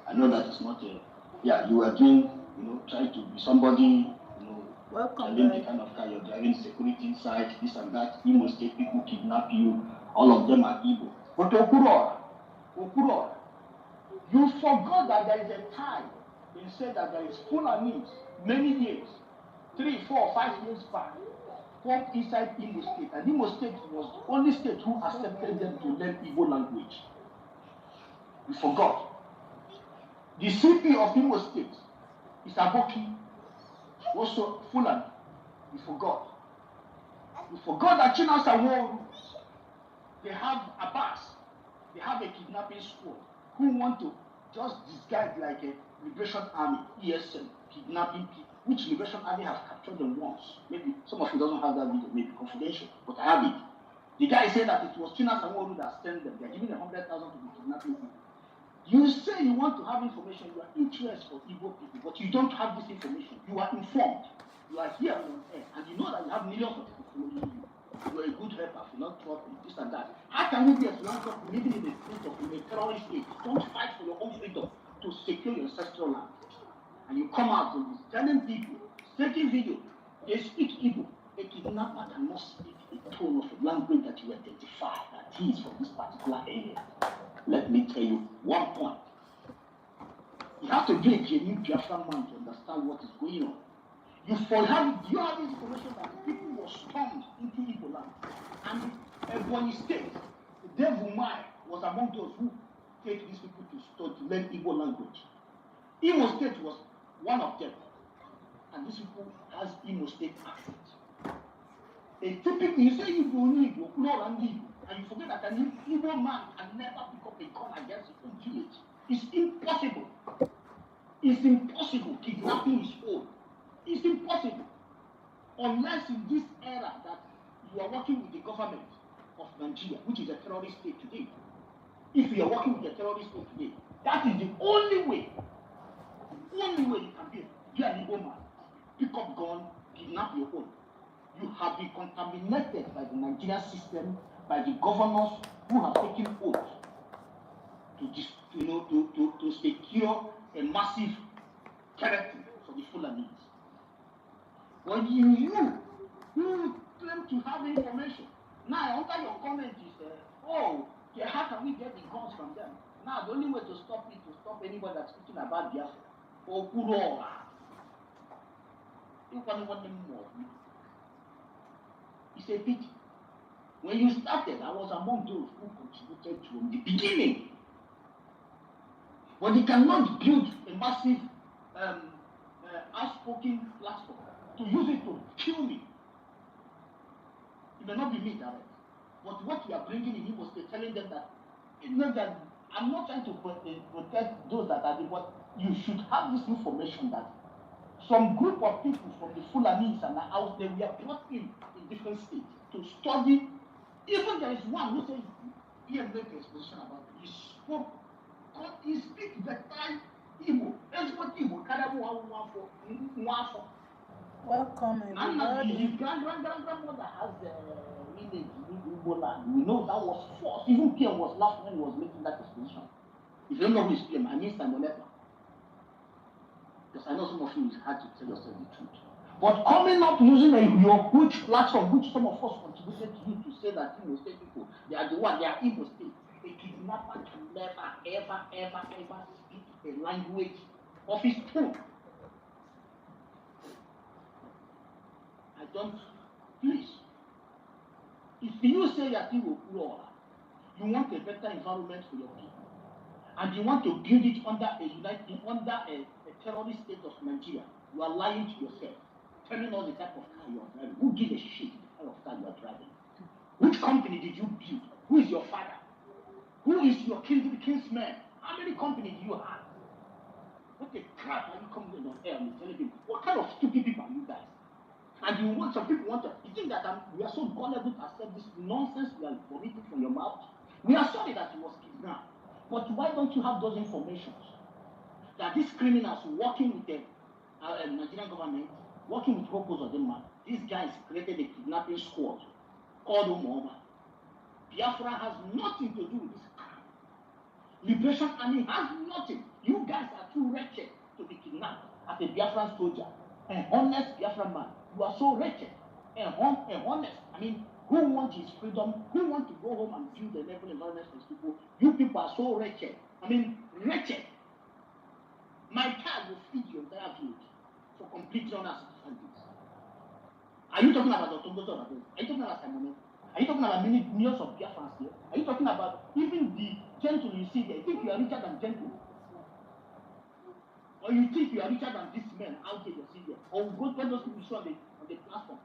I know that it's not a, yeah, you are doing, trying to be somebody, welcome, driving the kind of car you're driving, security inside, this and that. Imo State people kidnap you, all of them are Igbo. But Okurora, you forgot that there is a time they said that there is Fulanis many years, 3, 4, 5 years back, from inside Imo State. And Imo State was the only state who accepted them to learn Igbo language. You forgot. The CP of Imo State is Aboki, also Fulani. You forgot. You forgot that Chinasa Woru, they have Abbas, they have a kidnapping squad who want to just disguise like a Liberation Army, ESM, kidnapping people, which Liberation Army has captured them once. Maybe some of you doesn't have that video, maybe confidential, but I have it. The guy said that it was Chinasa Woru that sent them. They're giving 100,000 to be kidnapping people. You say you want to have information, you are interested for Igbo people, but you don't have this information. You are informed. You are here on air, and you know that you have millions of people following you. You are a good helper, philanthropist, this and that. How can you be a philanthropist living in a state of a terrorist state? Don't fight for your own freedom to secure your ancestral land. And you come out and telling people, taking video, they speak Igbo. A kidnapper cannot speak a tone of a language that you identify that he is from this particular area. Let me tell you one point. You have to be a genuine Biafra man to understand what is going on. You have this information that the people were stormed into Igbo land. And Ebonyi State, Dave Umai was among those who take these people to learn Igbo language. Imo State was one of them. And these people has Imo State accent. A typical, you say you don't need Igbo, and you forget that an Igbo man can never pick up a gun against his own village. It's impossible. It's impossible. Kidnapping is old. It's impossible. Unless in this era that you are working with the government of Nigeria, which is a terrorist state today. If you are working with a terrorist state today, that is the only way. The only way you can be an Igbo man. Pick up gun, kidnap your own. You have been contaminated by the Nigerian system, by the governors who have taken oath to secure a massive territory for the Fulanis. When you claim to have information, now under your comment is, how can we get the guns from them? Now the only way to stop it, to stop anybody that's speaking about Biafra, it's a pity. When you started, I was among those who contributed from the beginning. But you cannot build a massive outspoken platform to use it to kill me. It may not be me direct. But what you are bringing in Igbo State, telling them that, that I'm not trying to protect those that are there, but you should have this information that some group of people from the Fulanis and the house, they were brought in different states to study. Even there is one who says he had made an exposition about it. He spoke, he speaks better Igbo. That's what Igbo. Welcome, everybody. His grandmother has a village in Igbo land. We know that was forced. Even PM was last when he was making that exposition. If you don't know who is PM, I mean Samueleta. Because I know some of you, it's hard to tell yourself the truth. But coming up using your huge platform, which some of us contributed to you to say that Igbo State people, they are the one, they are Igbo State. A kidnapper can never, ever speak a language of his own. I don't, please. If you say that you want a better environment for your people, and you want to build it under a terrorist state of Nigeria, you are lying to yourself, telling us the type of car you are driving. Who gives a shit the type of car you are driving? Which company did you build? Who is your father? Who is your kinsman? How many companies do you have? What the crap are you coming on air and telling people? What kind of stupid people are you guys? And some people want to, you think that we are so gullible to accept this nonsense you are vomiting from your mouth? We are sorry that he was kidnapped. But why don't you have those informations? That these criminals working with the Nigerian government, working with Hopos of the man, these guys created a kidnapping squad called Omoma. Biafra has nothing to do with this crime. Liberation Army has nothing. You guys Biafran soldier, an honest Biafran man. You are so wretched and honest. I mean, who wants his freedom? Who wants to go home and build a level environment for his people? You people are so wretched. I mean, wretched. My child will feed your entire village for completely honest standards. Are you talking about Dr. Ngozi? Are you talking about Simon? Are you talking about millions of Biafrans here? Are you talking about even the gentle you see there? You think you are richer than gentle? Or you think you are richer than these men out there you see there? Or go to those people you see on the platform?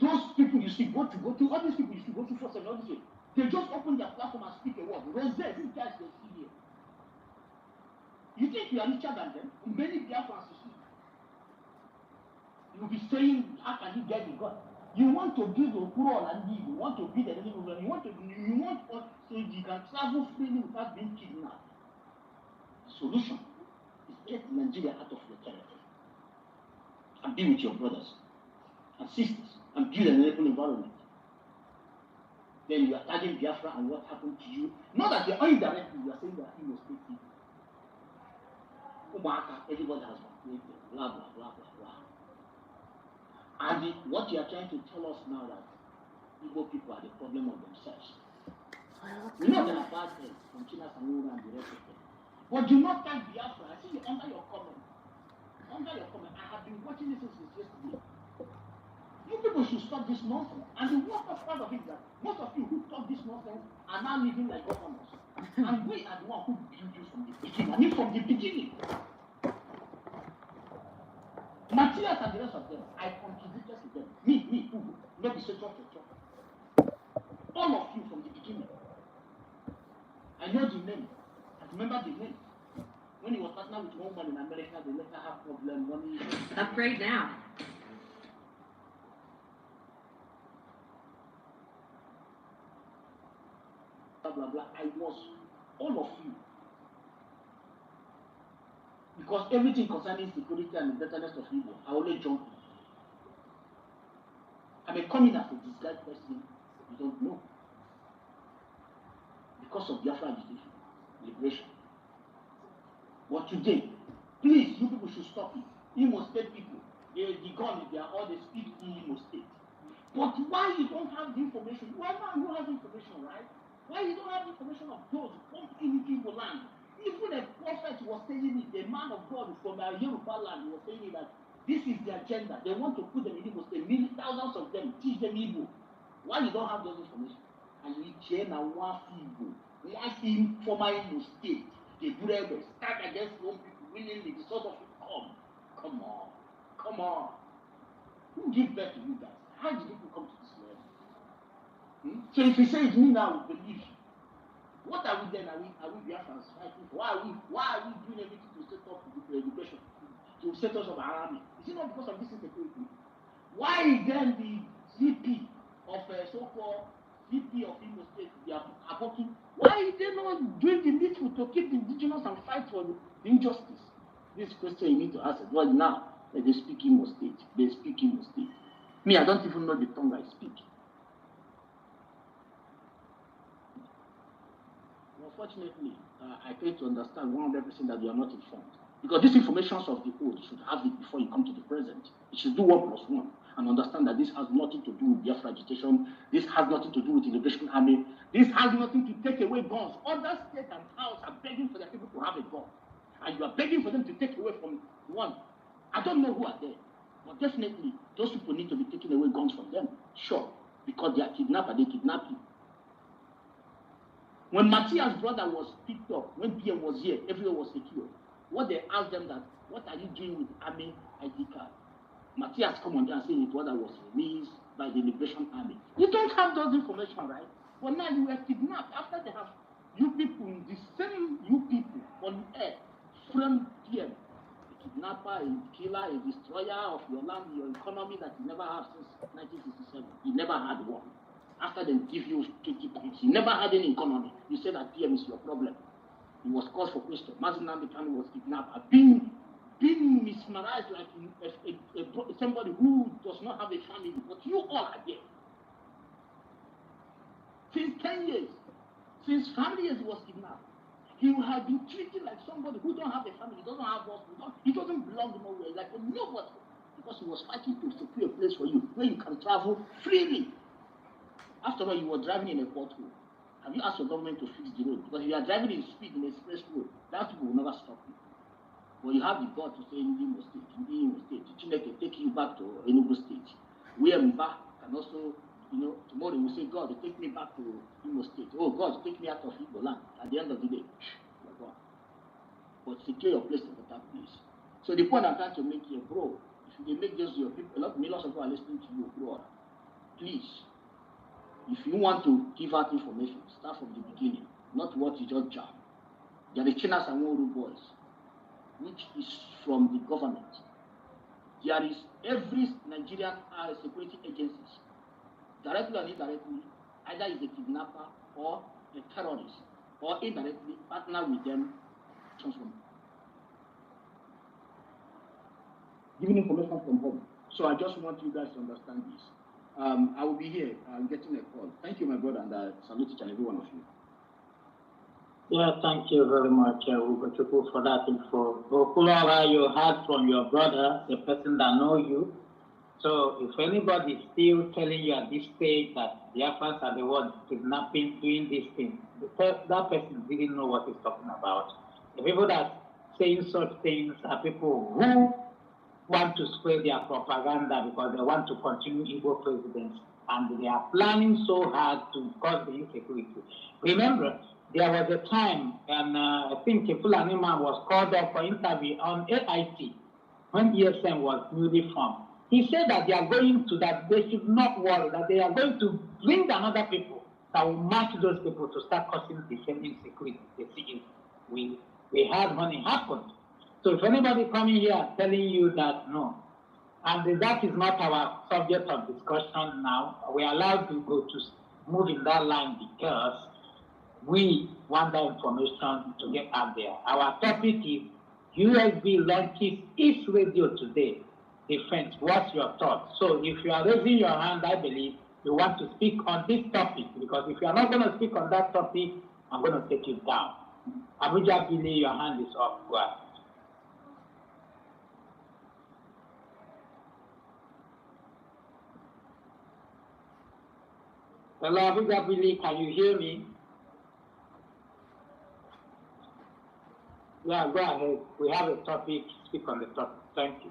Those people you see, go to all these people you see, go to first and all this way. They just open their platform and speak a word. Rose, these guys they see here. You think you are richer than them? Many Biafrans you see. You will be saying, how can he get the God? You want to build Okuro and you want to build a living room. You want so you can travel freely without being kidnapped. The solution is get Nigeria out of your territory and be with your brothers and sisters and build an open environment. Then you are tagging Biafra and what happened to you. Not that you're indirectly, you are saying that he was taking. Everybody has been created, blah, blah, blah, blah, blah. And what you are trying to tell us now that Igbo people are the problem of themselves. We know there are bad things from China, Samura, and the rest of them. But do not tag Biafra. I see you under your comment. I have been watching this since yesterday. You people should stop this nonsense. And the worst part of it is that most of you who talk this nonsense are now living like governors. And we are the one who built you from the beginning. I mean, from the beginning. Matthias and the rest of them, I contributed to them. Me, who? Not the social for all of you from the beginning. I know the name. I remember the name. When he was partnered with one woman in America, they let her have problem, money. Upgrade now. Blah, blah, blah. I was all of you. Because everything concerning security and the betterness of people, I only jump in. I may come in as a disguised person, you don't know. Because of Biafra agitation, liberation. But today, please, you people should stop it. Imo State people, the gun, they are all they speak Imo State. But why you don't have the information? Why not you have information, right? Why you don't have information of those in Igbo land? Even a prophet was saying it, a man of God from Yoruba land was saying it, that this is the agenda. They want to put them in Igbo State, thousands of them, teach them Igbo. Why you don't have those information? And you chain and one Igbo, one former Igbo State, the Burebe, start against one people willingly, the sort of come on. Who give birth to you guys? How did people come to this level? So if you say it's me now, we believe you. What are we then? Are we Biafrans fighting for? Why are we doing everything to set up the education, to set us up an army? Is it not because of this insecurity? Why then the VP of so-called VP of Imo State, they are working? Why are they not doing the needful to keep the indigenous and fight for the injustice? This question you need to ask. Well, now they speak Imo State. They speak Imo State. Me, I don't even know the tongue I speak. Unfortunately, I fail to understand 100% that you are not informed. Because these informations of the old, you should have it before you come to the present. You should do 1+1 and understand that this has nothing to do with Biafra agitation. This has nothing to do with the Liberation Army. This has nothing to take away guns. Other states and towns are begging for their people to have a gun. And you are begging for them to take away from one. I don't know who are there. But definitely, those people need to be taking away guns from them. Sure. Because they are kidnappers, they kidnap you. When Matthias' brother was picked up, when PM was here, everywhere was secure. What they asked them that, what are you doing with Army ID card? Matthias come on there and say his brother was released by the Liberation Army. You don't have those information, right? But now you were kidnapped after they have you people, the same you people on air, from PM, a kidnapper, a killer, a destroyer of your land, your economy that you never had since 1967. You never had one. After they give you 20 points, you never had any economy. You said that PM is your problem. It was cause for question. Mazinan Bekani was kidnapped, being mesmerized like somebody who does not have a family. But you all are there. Since 10 years, since 5 years he was kidnapped. He had been treated like somebody who don't have a family, doesn't have hospital, he doesn't belong nowhere, like a nobody, because he was fighting to secure a place for you where you can travel freely. After all, you were driving in a pothole. Have you asked your government to fix the road? Because if you are driving in speed in express road, that people will never stop you. But you have the God to say in Imo State, Chineke take you back to Enugu State, where Mba can also, tomorrow you say, God, take me back to Imo State. Oh, God, take me out of Igbo land. At the end of the day, you're gone. But secure your place in a better place. So the point I'm trying to make here, bro, if you make just your people, millions of people are listening to you, bro, please, if you want to give out information, start from the beginning, not what you just jam. They are the Chinas and Woru boys, which is from the government. There is every Nigerian security agencies, directly or indirectly, either is a kidnapper or a terrorist, or indirectly partner with them, transform. Giving information from home. So I just want you guys to understand this. I will be here. I'm getting a call. Thank you, my brother, and I salute each and every one of you. Yeah, thank you very much, Ugochukwu, for that info. Okulora, you heard from your brother, the person that knows you. So if anybody is still telling you at this stage that the Biafrans are the ones kidnapping, doing this thing, that person didn't know what he's talking about. The people that are saying such things are people who want to spread their propaganda because they want to continue Igbo presidency, and they are planning so hard to cause the insecurity. Remember, there was a time, and I think a Fulani man was called up for interview on AIT when ESN was newly formed. He said that they should not worry, that they are going to bring another people that will match those people to start causing the same insecurity. We had when it happened. So if anybody coming here telling you that no, and that is not our subject of discussion now, we are allowed to go to move in that line because we want that information to get out there. Our topic is USB launches its radio today. Defense, what's your thought? So if you are raising your hand, I believe you want to speak on this topic, because if you are not going to speak on that topic, I'm going to take you down. Abuja Billy, your hand is up. Go ahead. Hello, Abuja Billy, can you hear me? Yeah, go ahead. We have a topic. Speak on the topic. Thank you.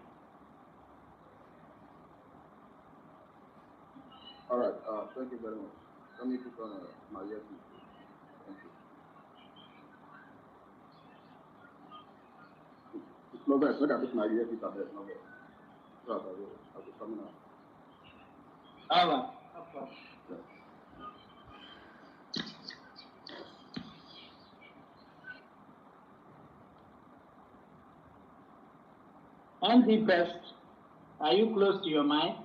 All right. Thank you very much. Let me put on my earpiece. Thank you. It's not bad. Look at this, my earpiece. I bet. No bad. I'll be coming out. All right. Okay. Yeah. Andy Best, are you close to your mic?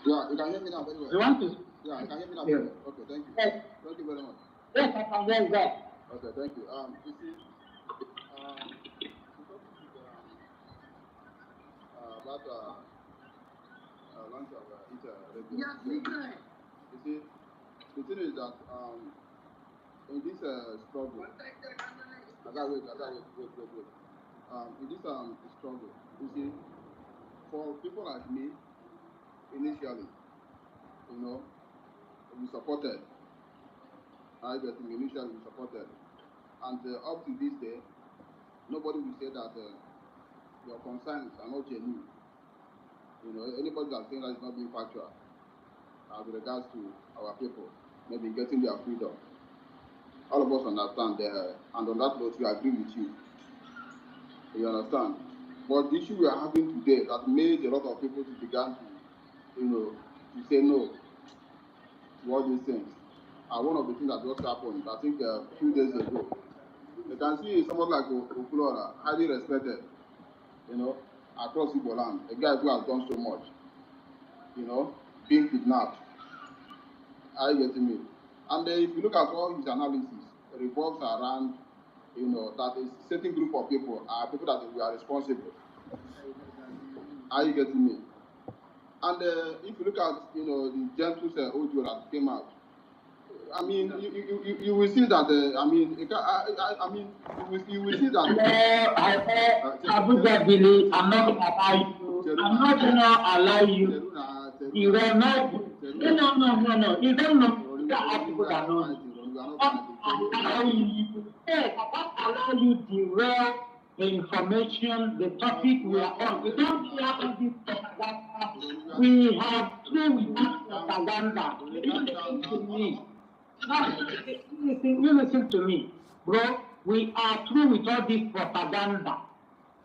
Yeah, you can hear me now very well. You want to? Yeah, you can hear me now very well. Okay, thank you. Yes. Thank you very much. Yes, I can hear that. Okay, thank you. You see, the topic is about launch of radio. Yeah, you see, the thing is that in this struggle, wait. In this struggle, you see, for people like me, initially, we supported. Initially we supported, and up to this day, nobody will say that your concerns are not genuine. Anybody that's saying that is not being factual with regards to our people, maybe getting their freedom. All of us understand, and on that note, we agree with you. You understand? But the issue we are having today that made a lot of people to begin to, to say no to all these things. One of the things that just happened, I think a few days ago, you can see someone like Okulora, highly respected, across Igbo land, a guy who has done so much, being kidnapped. Are you getting me? And if you look at all his analysis, it revolves around, that a certain group of people are people that we are responsible. Are you getting me? And if you look at, the gentle audio that came out, I mean, you will see that. I mean, you will see that. Abuja Billy, I'm not gonna allow you. I'm not gonna allow you. You will not. No. You don't know. There are people that know you. What allow you? Yes, what allow you derail the information, the topic we are on? We don't hear all this propaganda. We have through with this propaganda. You listen to me. You listen to me, bro. We are through with all this propaganda.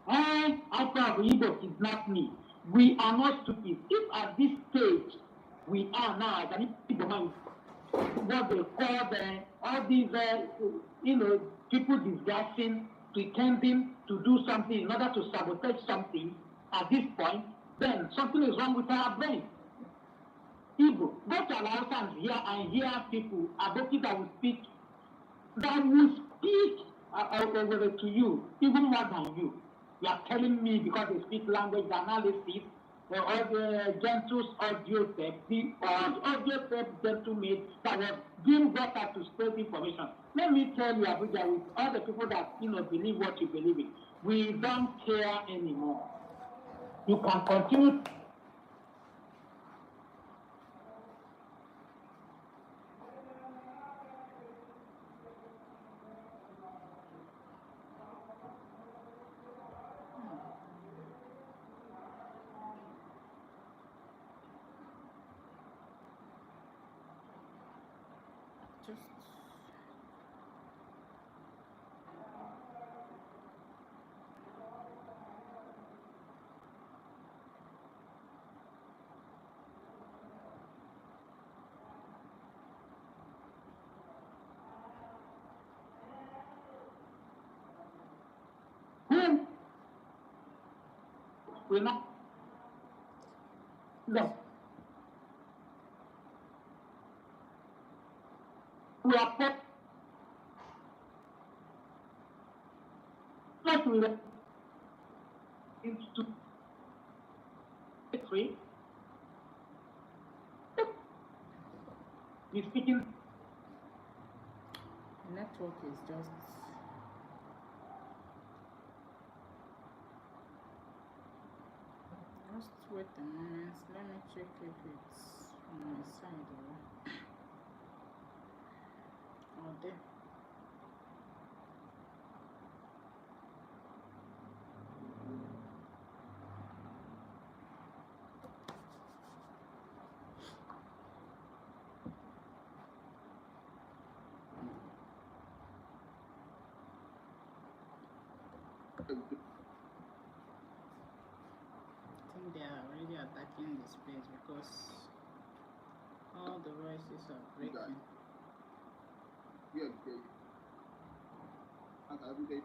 After Igbo kidnapped me, we are not stupid. If at this stage we are now, as an Igbo man, what they call all these, people disguising, pretending to do something in order to sabotage something at this point, then something is wrong with our brain. Igbo, go to Alausa and hear people, Aboki that will speak over to you, even more than you. You are telling me because they speak language analysis, all the gentles audio tape, the audio tape gentleman that was being brought up to spread information. Let me tell you, Abuja, with all the people that believe what you believe in, we don't care anymore. You can continue. Just We're not. No. We are not into free. We're speaking. the network is just wait a moment. Let me check if it's on my side or there. I think they are already attacking the space because all the voices are breaking. Yeah, okay. Every day.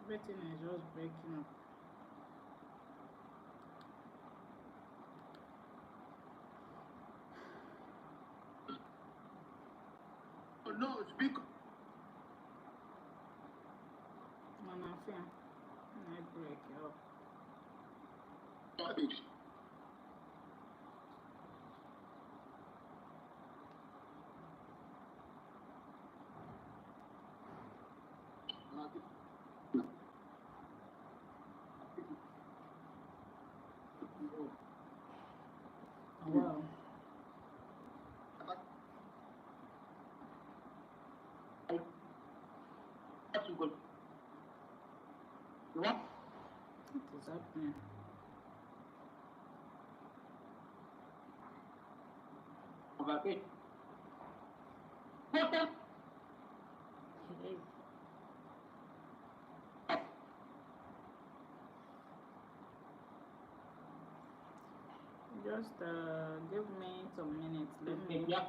Everything is just breaking up. No, speak. Manafia, I break up. Wow. What? What is happening? Okay. Hey. Just give me some minutes. Let me check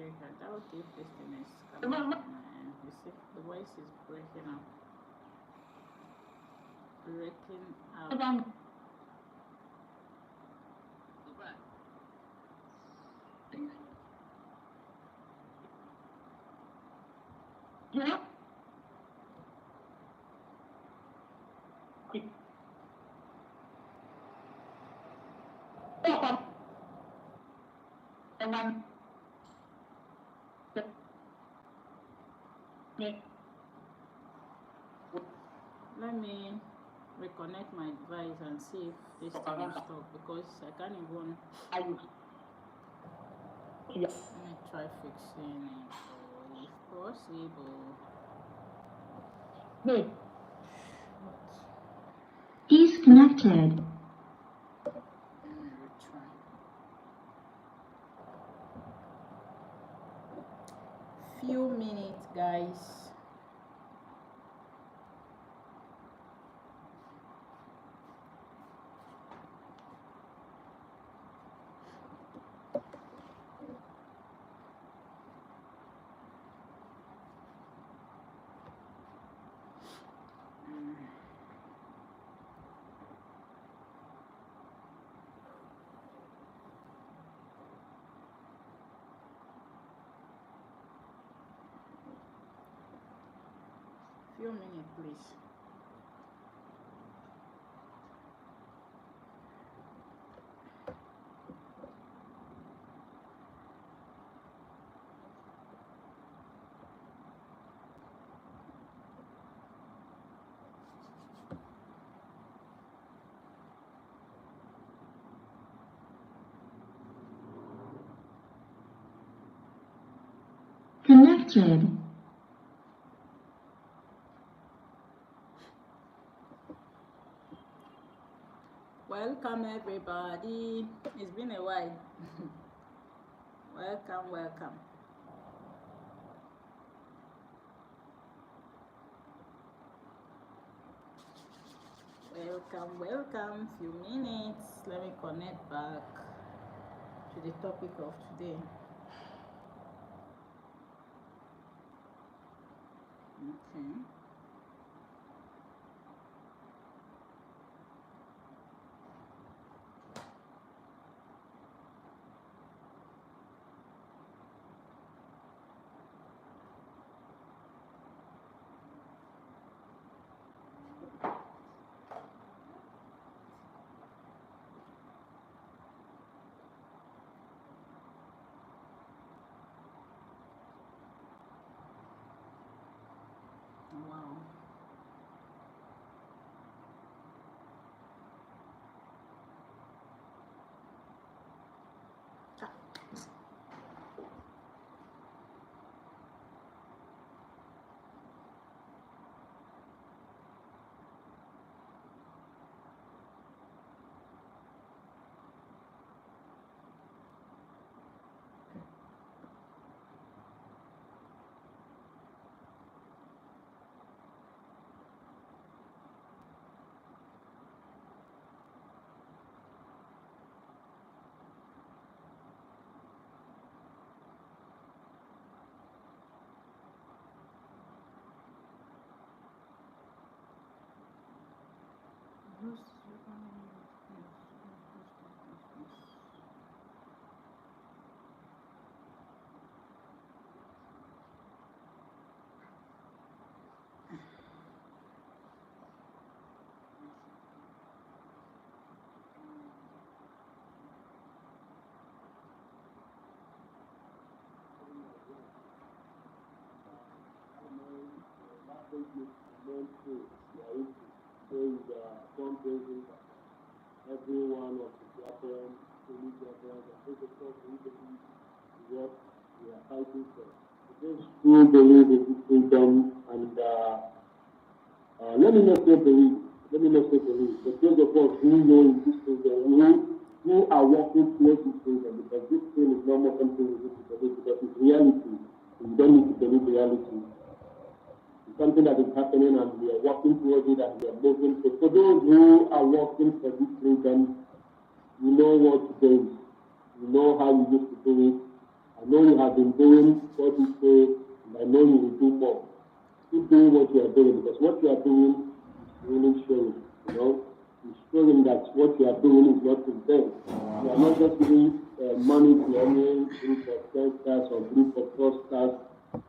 it out if this thing is coming from my end. You see, the voice is breaking up. Breaking out. Yeah. Let me reconnect my device and see if this thing will stop, because I can't even. Let me try fixing it, if possible. Disconnected. Retry. Few minutes, guys. Few minutes, please. Connected. Welcome, everybody. It's been a while. Welcome, welcome. Welcome, welcome. Few minutes. Let me connect back to the topic of today. Okay. Wow. Everyone of the Biafra, police Biafra, and take a talk to what we are fighting for. Those who believe in this freedom, and let me not say believe, but those of us who know in this freedom, who are working towards this freedom, because this thing is not more something we need to believe, because it's reality. We don't need to believe reality. It's something that is happening, and we are working towards it, and we are moving. So for those who are working for this freedom, you know what to do. You know how you used to do it. I know you have been doing what you say, and I know you will do more. Keep doing what you are doing, because what you are doing is really showing. You know, it's showing that what you are doing is not in vain. You are not just giving money to any group of gangsters or group of fraudsters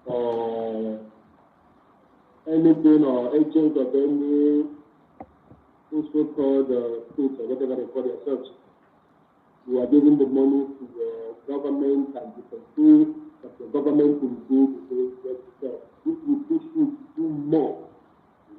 or anything, or agent of any so-called states or whatever they call themselves. you are giving the money to the government and you can see that the government will do this will push you to do more.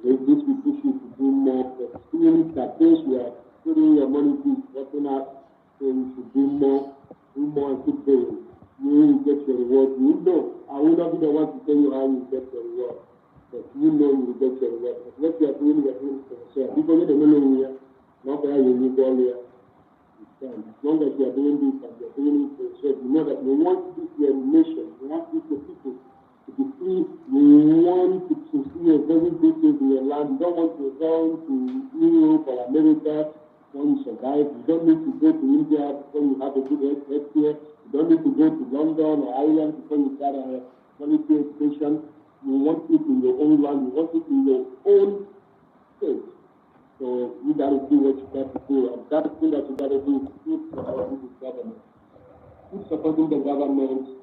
This will push you to do more. The feeling that those you are putting your money to working out, so you should do more and keep doing. You will get your reward. You know, I will not be the one to tell you how you get your reward. But you know you will get your reward. But what you are doing it for yourself. People need to know here, not where you live all here. As long as you are doing this and you are doing it for yourself, you know that you want this your nation, you want this your people to be free, you want to see a very good thing in your land. You don't want to go to Europe or America when you survive. You don't need to go to India before you have a good health care. You don't need to go to London or Ireland before you start a quality education. You want it in your own land, you want it in your own state. So you got to do what you got to do. And that thing that you got to do is keep supporting the government. Keep supporting the government.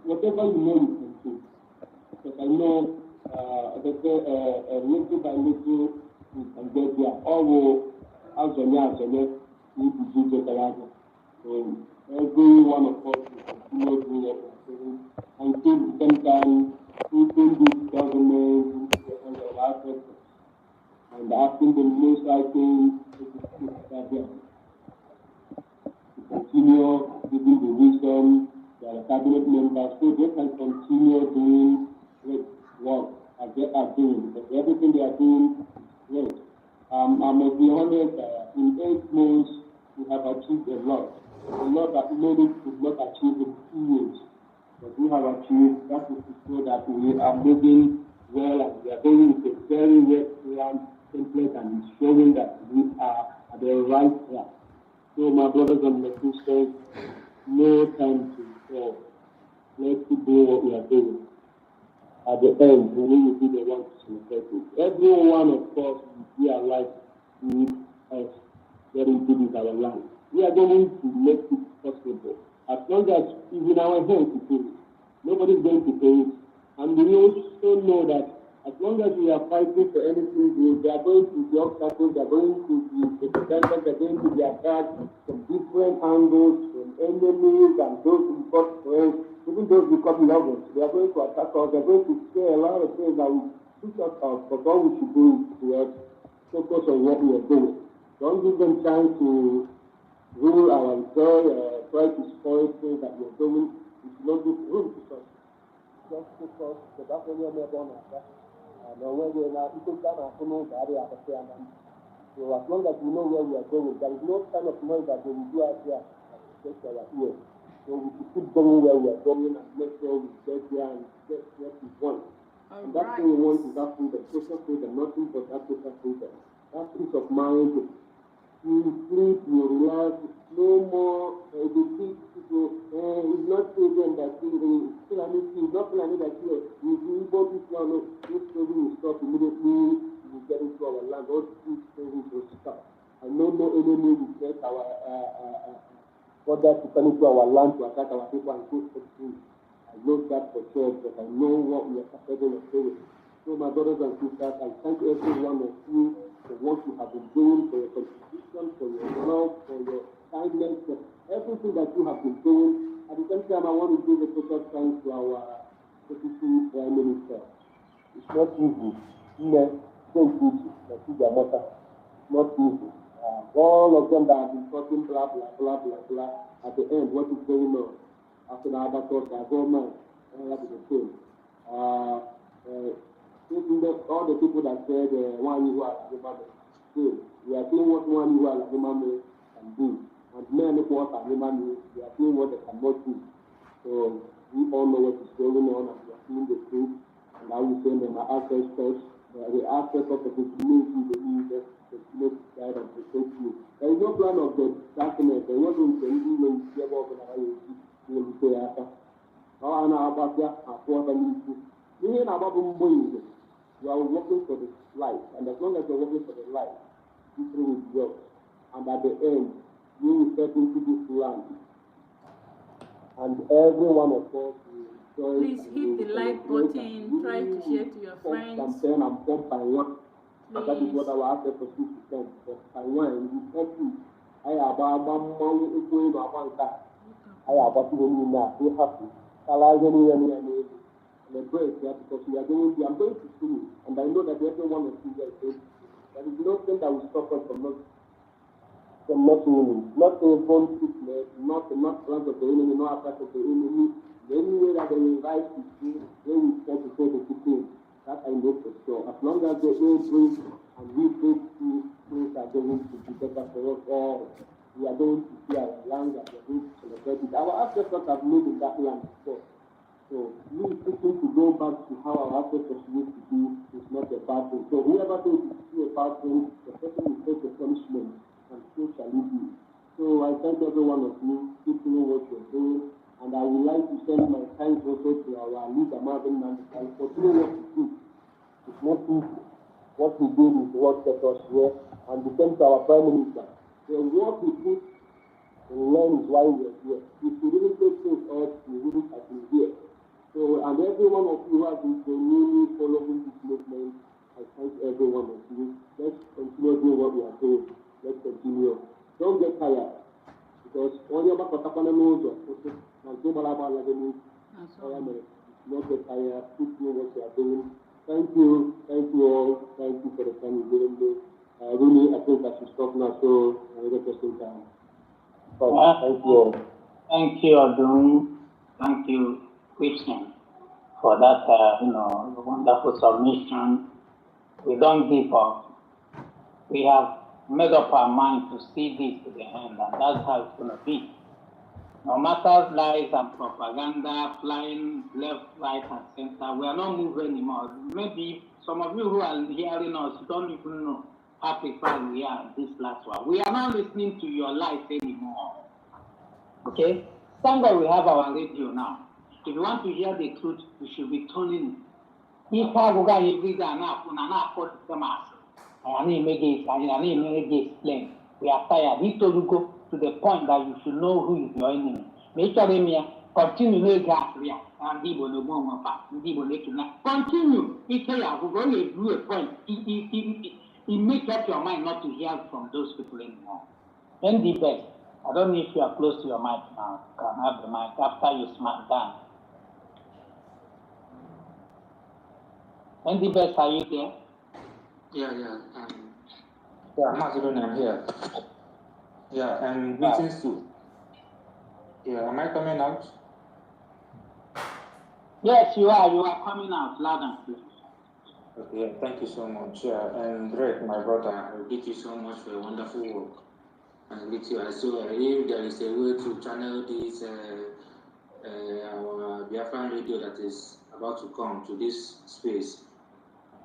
Whatever you know you can do. Because I know, little by little, you can get there. Although, as you need to do better. So every one of us will continue doing what we're doing. Until the same time, keeping this government into the hands of our people. And asking the most likely to continue giving the wisdom to our cabinet members so they can continue doing great work as they are doing, because everything they are doing is great. I must be honest, in 8 months we have achieved a lot that many could not achieve in 2 years. But we have achieved, that is to show that we are moving well and we are going with a very well planned template and it's showing that we are at the right track. So my brothers and my sisters, no time to fall. Let's keep doing what we are doing. At the end, we will be the ones to celebrate it. Every one of us will be alive with us getting to this our land. We are going to make it possible. As long as it's in our hands to do it, nobody's going to pay it. And we also know that as long as we are fighting for anything, they are going to be obstacles, they are going to be independent, they are going to be attacked from different angles, from enemies and those who got friends, even those who got lovers. They are going to attack us, they are going to say a lot of things that will push us out. But all we should do is focus on what we are doing. Don't give them time to rule our joy, try to spoil things that we are doing. We should not give room to such. Just focus, because that's what we are going to do. So as long as we know where we are going, there is no kind of noise that we will do out here that will take our ears. So we should keep going where we are going and make sure we get there and get what we want. And that thing we want is that freedom, social freedom, nothing but that social freedom. That peace of mind, you sleep, you relax, no more the people, it's not children that still I need that here. You go this one, this story will stop immediately, you get into our land, all these things will stop. I know no enemy will get our further to come into our land to attack our people and go for things. I know that for sure, but I know what we are capable of doing. So my brothers and sisters, I thank every one of you for what you have been doing, for your contribution, for your love, for your kindness, for everything that you have been doing. At the same time, I want to give a special thanks to our Deputy Prime Minister. It's not easy. Not easy. All of them that have been talking blah, blah, blah, blah, blah. At the end, what is going on? After the other talk, I go, man, that is the thing. All the people that said, one you are we are seeing what one you are can do. And many people are we are seeing what they cannot do. So we all know what is going on and we are seeing the truth. And I will say that my ancestors, the aspect of the community, the community side of the safety. There is no plan of the darkness. There wasn't anything when you get up and you will say after. Oh, and about that, I thought I need to. You are working for the light, and as long as you are working for the light, people will work. And at the end, you will step into this land. And every one of us will join. Please hit the like button, try to share to your friends. And pump by one. And that is what our ancestors used to say. By one, you pump it. anyị agba mmanwụ ekwu elu agba nka anyị agbata ihe niile a ịhapụ kala ihe niile niile n'elu and embrace that because we are going to, I'm going to see it and I know that every one of you guys is going to see it. There is nothing that will stop us from not winning, not even sickness, not plans of the enemy, not attacks of the enemy. The only way that they will rise is when we try to say the thing. That I know for sure. As long as they will bring and we break through, things are going to be better for us all. We are going to see our land and we are going to celebrate it. Our ancestors have lived in that land before. So we seeking to go back to how our ancestors used to do is not a bad thing. So whoever thinks it is a bad thing, the person will face the punishment and so shall it be. So I thank every one of you, keep doing what you're doing, and I would like to send my thanks also to our leader, Marvin Mandekal, for doing what he did. It's not easy. What he did is what set us here, and the same to our Prime Minister. The work he put in learn is why we are here. If we didn't take things out, we wouldn't have been here. So, and every one of you who has been genuinely following this movement, I thank every one of you. Let's continue doing what we are doing. Let's continue. Don't get tired. Because all your back knows and so not get tired. Keep doing what you are doing. Thank you all. Thank you for the time you've given me. Really, I think I should stop now so another person can. Thank you all. Thank you, Odun. Thank you, Christian, for that wonderful submission. We don't give up. We have made up our mind to see this to the end, and that's how it's going to be. No matter lies and propaganda flying left, right, and center, we are not moving anymore. Maybe some of you who are hearing us don't even know how prepared we are this last one. We are not listening to your lies anymore. Okay? Thank God we have our radio now. If you want to hear the truth, you should be tuning in. If I go every day and I put the mask. I need to explain. We are tired. He told you go to the point that you should know who is your enemy. Make sure you continue to gas here. And people no more continue. He tell you we're going to do a point. He make up your mind not to hear from those people anymore. Then the best. I don't know if you are close to your mic now. You can have the mic after you smack down. Then the best, are you there? Yeah, Macedon, I'm here. Yeah, and greetings to. Yeah, am I coming out? Yes, you are. You are coming out loud and clear. Okay, thank you so much. Yeah, and Greg, my brother, I greet you so much for your wonderful work. And greet you. So, if there is a way to channel this, our Biafran radio that is about to come to this space,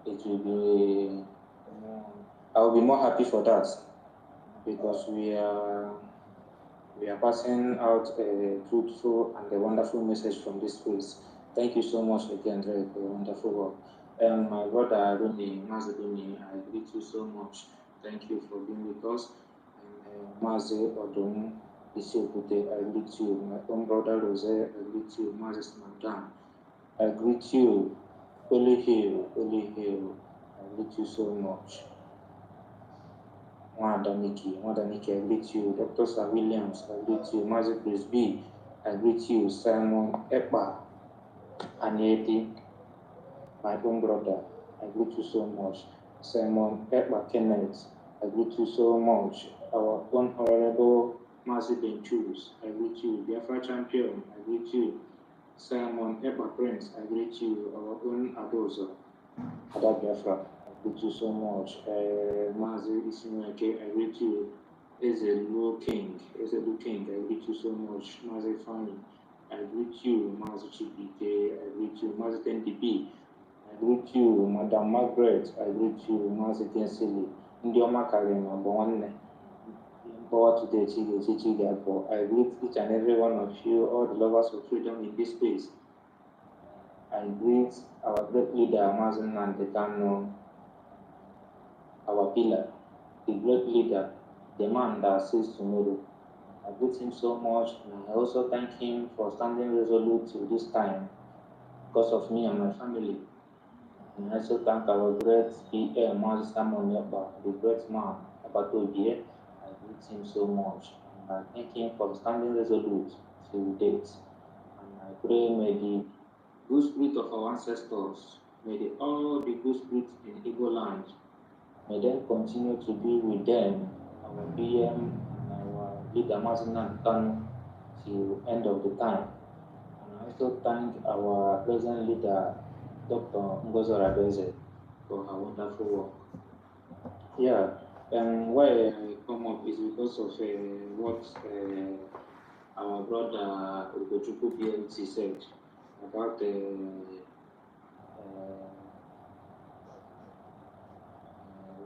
it will be. I will be more happy for that because we are passing out a truthful and a wonderful message from this place. Thank you so much again, Dre, for your wonderful work. And my brother Aruni, Mazedoni, I greet you so much. Thank you for being with us. And Maze Odon Isiokute, I greet you. My own brother Rose, I greet you. Mazes Madam, I greet you. Holy Hill, I greet you so much. Mwadaniki, I greet you. Dr. Sir Williams, I greet you. Mazi Chris B, I greet you. Simon Ekpa, Anieti, my own brother, I greet you so much. Simon Ekpa Kenneth, I greet you so much. Our own honorable Mazi Benchus, I greet you. Biafra champion, I greet you. Simon Ekpa Prince, I greet you. Our own Adozo, Ada Biafra. I greet you so much. Mazi Isinweke, I greet you. Ezelu King, I greet you so much. Mazi Fani, I greet you. Mazi Chibike, I greet you. Mazi NDB, I greet you. Madam Margaret, I greet you. Mazi Tensili, Ndioma Karima, Bonne, Power today, I greet each and every one of you, all the lovers of freedom in this space. I greet our great leader, Mazen Nandekano, our pillar, the great leader, the man that sees tomorrow. I greet him so much, and I also thank him for standing resolute till this time because of me and my family. And I also thank our great PM, Mazi Simon Yaba, the great man, Abatobie. I greet with him so much. And I thank him for standing resolute till date. And I pray may the good spirit of our ancestors, may all the good spirits in Igbo land, may them continue to be with them, our BM and our leader Mazinan Kanu, till end of the time. And I also thank our present leader, Dr. Ngozo Rabeze, for her wonderful work. Yeah, and why I come up is because of what our brother Ugochukwu PLT said about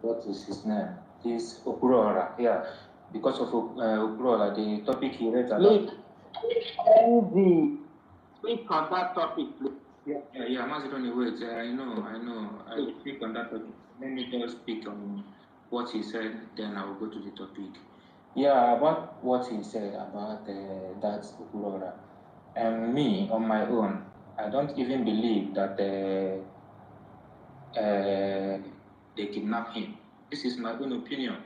what is his name? This Okurora, yeah. Because of Okurora, the topic he read about. Please, speak on that topic, please. Yeah, Macedon, wait. I know. I will speak on that topic. Let me just speak on what he said, then I will go to the topic. Yeah, about what he said about that Okurora. And me, on my own, I don't even believe that they kidnapped him. This is my own opinion.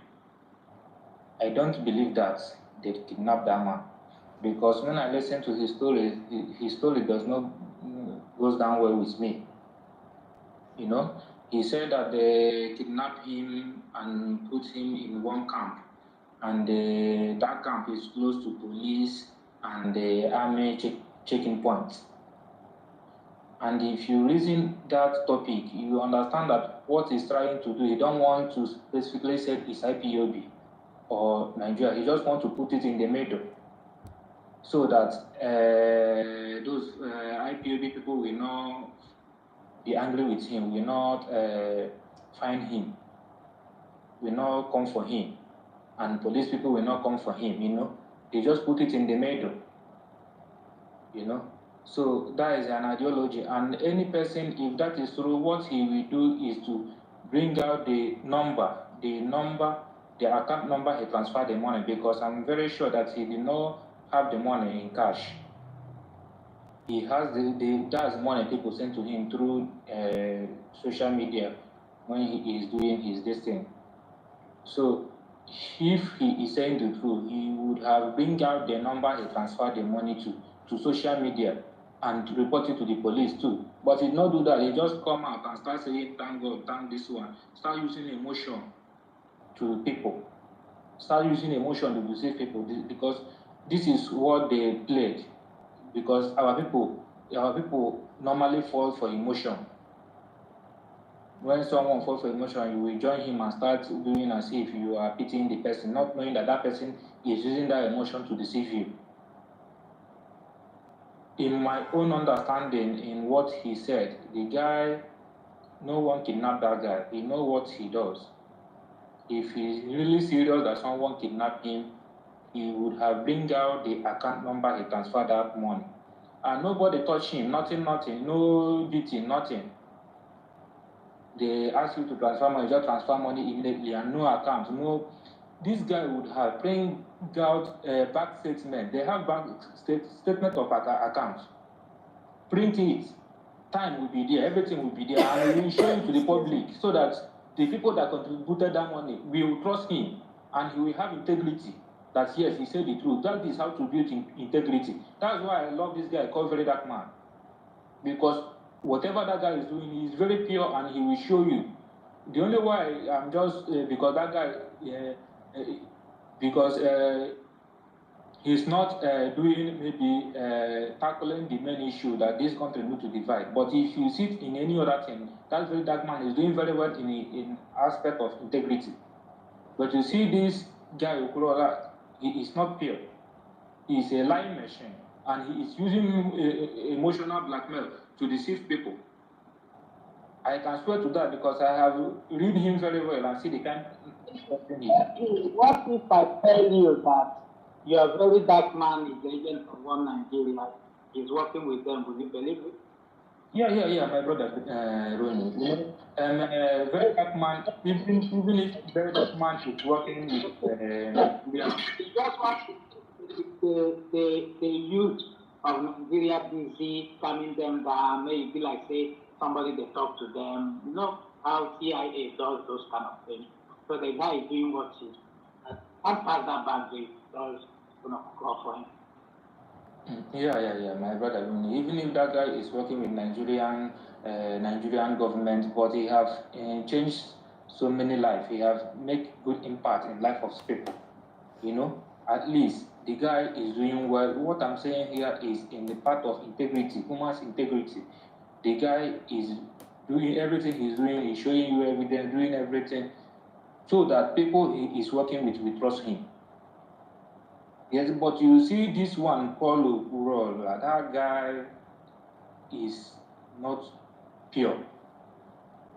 I don't believe that they kidnapped that man. Because when I listen to his story does not goes down well with me. You know, he said that they kidnapped him and put him in one camp, and that camp is close to police and the army checking points. And if you reason that topic, you understand that what he's trying to do, he don't want to specifically say it's IPOB or Nigeria. He just want to put it in the middle, so that those IPOB people will not be angry with him, will not find him, will not come for him, and police people will not come for him, you know. They just put it in the middle, you know. So that is an ideology, and any person, if that is true, what he will do is to bring out the account number he transferred the money, because I'm very sure that he did not have the money in cash. He has that's money people send to him through social media when he is doing his this thing. So if he is saying the truth, he would have bring out the number he transferred the money to social media and report it to the police too. But he did not do that. He just come out and start saying, thank God, thank this one. Start using emotion to people. Start using emotion to deceive people, because this is what they played. Because our people normally fall for emotion. When someone falls for emotion, you will join him and start doing as if you are pitying the person, not knowing that that person is using that emotion to deceive you. In my own understanding, in what he said, the guy, no one kidnapped that guy. He knows what he does. If he's really serious that someone kidnapped him, he would have bring out the account number he transferred that money. And nobody touched him, nothing, no beating, nothing. They ask you to transfer money, just transfer money immediately, and no account, no. This guy would have bring out a bank statement. They have bank statement of accounts. Print it. Time will be there, everything will be there, and he will show it to the public, so that the people that contributed that money will trust him, and he will have integrity. That yes, he said the truth. That is how to build integrity. That's why I love this guy called Very Dark Man, because whatever that guy is doing, he is very pure, and he will show you. The only why I'm just because that guy, because he's not doing maybe tackling the main issue that this country needs to divide. But if you see it in any other thing, that Very Dark Man is doing very well in aspect of integrity. But you see this guy Okurola, he is not pure. He is a lying machine, and he is using emotional blackmail to deceive people. I can swear to that, because I have read him very well and see the kind of thing he is. What if I tell you that your Very Dark Man is the agent of one Nigeria, is working with them? Will you believe it? Yeah, my brother, Ronnie. You know, Very Dark Man, even if Very Dark Man is working with Nigeria. It's just what the youth of Nigeria busy calming them down, maybe like say somebody they talk to them. You know how CIA does those kind of things. So the guy is doing what he I'll pass that back to you. So it's gonna call for him. Yeah. My brother, even if that guy is working with Nigerian government, but he have changed so many lives. He have make good impact in life of people. At least the guy is doing well. What I'm saying here is in the part of integrity, human integrity. The guy is doing everything he's doing. He's showing you evidence, doing everything, so that people he is working with will trust him. Yes, but you see this one, Paulo Urol, that guy is not pure.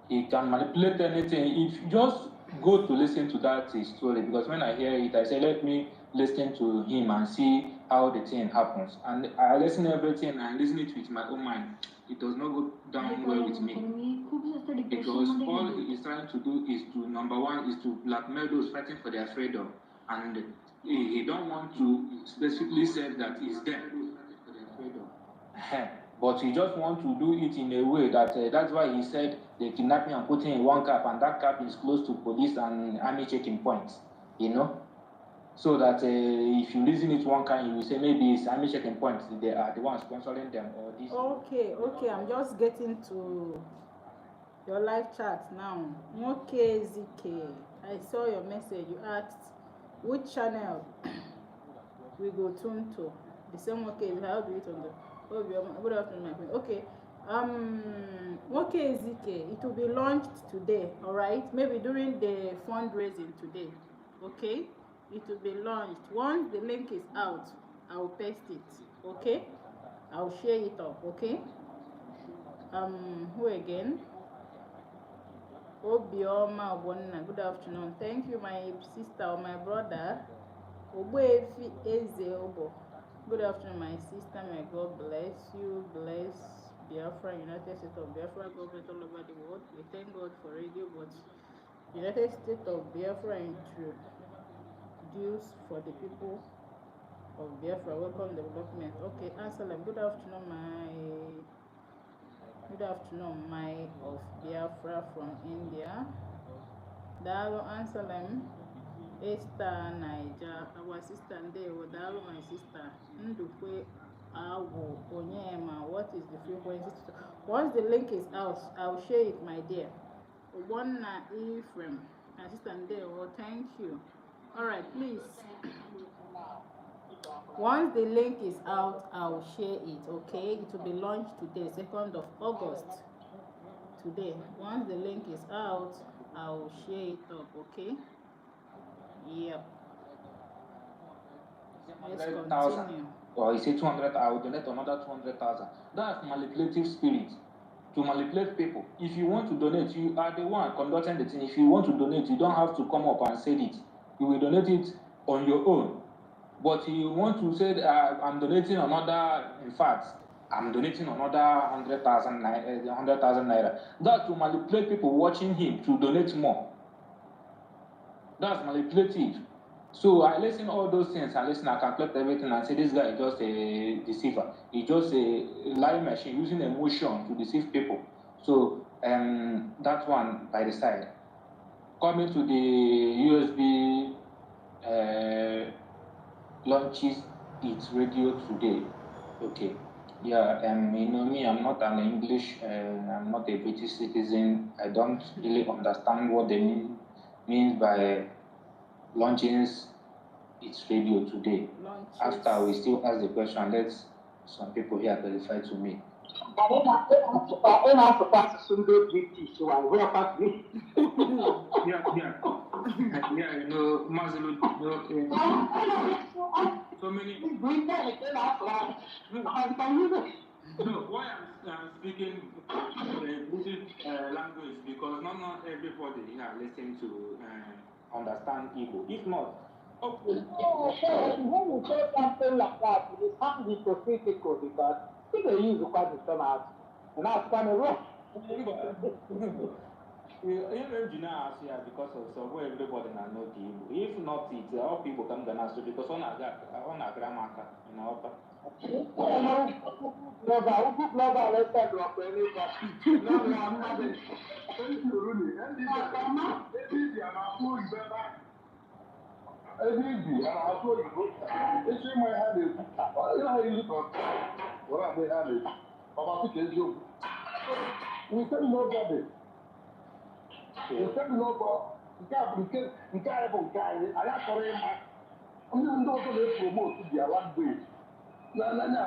He can manipulate anything. If you just go to listen to that story, because when I hear it, I say, let me listen to him and see how the thing happens. And I listen to everything and I listen it with my own mind. It does not go down well with me. Because all he is trying to do is to, number one, is to blackmail those fighting for their freedom. And he don't want to specifically say that it's them for their freedom. But he just want to do it in a way that that's why he said they kidnap him and put him in one cap, and that cap is close to police and army checking points, so that if you reason it one kind, you will say maybe it's army checking points, they are the ones sponsoring them, or this. Okay, I'm just getting to your live chat now. Okay, ZK, I saw your message. You asked which channel we go tune to. The same okay, how do it on the good afternoon, my friend. Okay. Okay, ZK, it will be launched today, all right? Maybe during the fundraising today. Okay? It will be launched. Once the link is out, I'll paste it. Okay? I'll share it up, okay? Who again? Obioma Obonna, good afternoon. Thank you, my sister or my brother. Oboefi Eze Obo. Good afternoon, my sister. May God bless you. Bless Biafra, United States of Biafra government all over the world. We thank God for radio, but United States of Biafra introduced for the people of Biafra. Welcome development. Okay, Anselm. Good afternoon, my of Biafra from India. Dalo Anselm. Esther Niger, our sister Ndewo, Dalo, my sister. Ndukwe Awo Onyema, what is the frequency? Once the link is out, I'll share it, my dear. Obonna Ephraim, my sister Ndewo, thank you. Alright, please. Once the link is out, I'll share it, okay? It will be launched today, 2nd of August. Today. Once the link is out, I'll share it up, okay? Yep. Let's continue. Or you say 200, I will donate another 200,000. That's manipulative spirit. To manipulate people. If you want to donate, you are the one conducting the thing. If you want to donate, you don't have to come up and say it. You will donate it on your own. But you want to say, I'm donating another, in fact, I'm donating another 100,000 naira. That's to manipulate people watching him to donate more. That's manipulative. So I listen all those things. I calculate everything and say this guy is just a deceiver. He's just a lying machine using emotion to deceive people. So that one by the side. Coming to the USB launches its radio today. Okay. Yeah, me, I'm not an English, I'm not a British citizen. I don't really understand what they means by launching its radio today. After we still ask the question, let some people here clarify to me. Yeah, Mazilu, so many. No, why I'm speaking British language, because not everybody here listen to understand Igbo. If not, when you say something like that, it sounds hypocritical because people use the quite the same as, and that's kind of wrong. Because of so everybody know the Igbo. If not, it all people come to us because on a grammar, easy, and I told you, it's in my hand. You know how you look on what I made hand. About to you. We tell nobody. We tell nobody. You can't have a guy. I got for him. I'm not going to promote their language. No,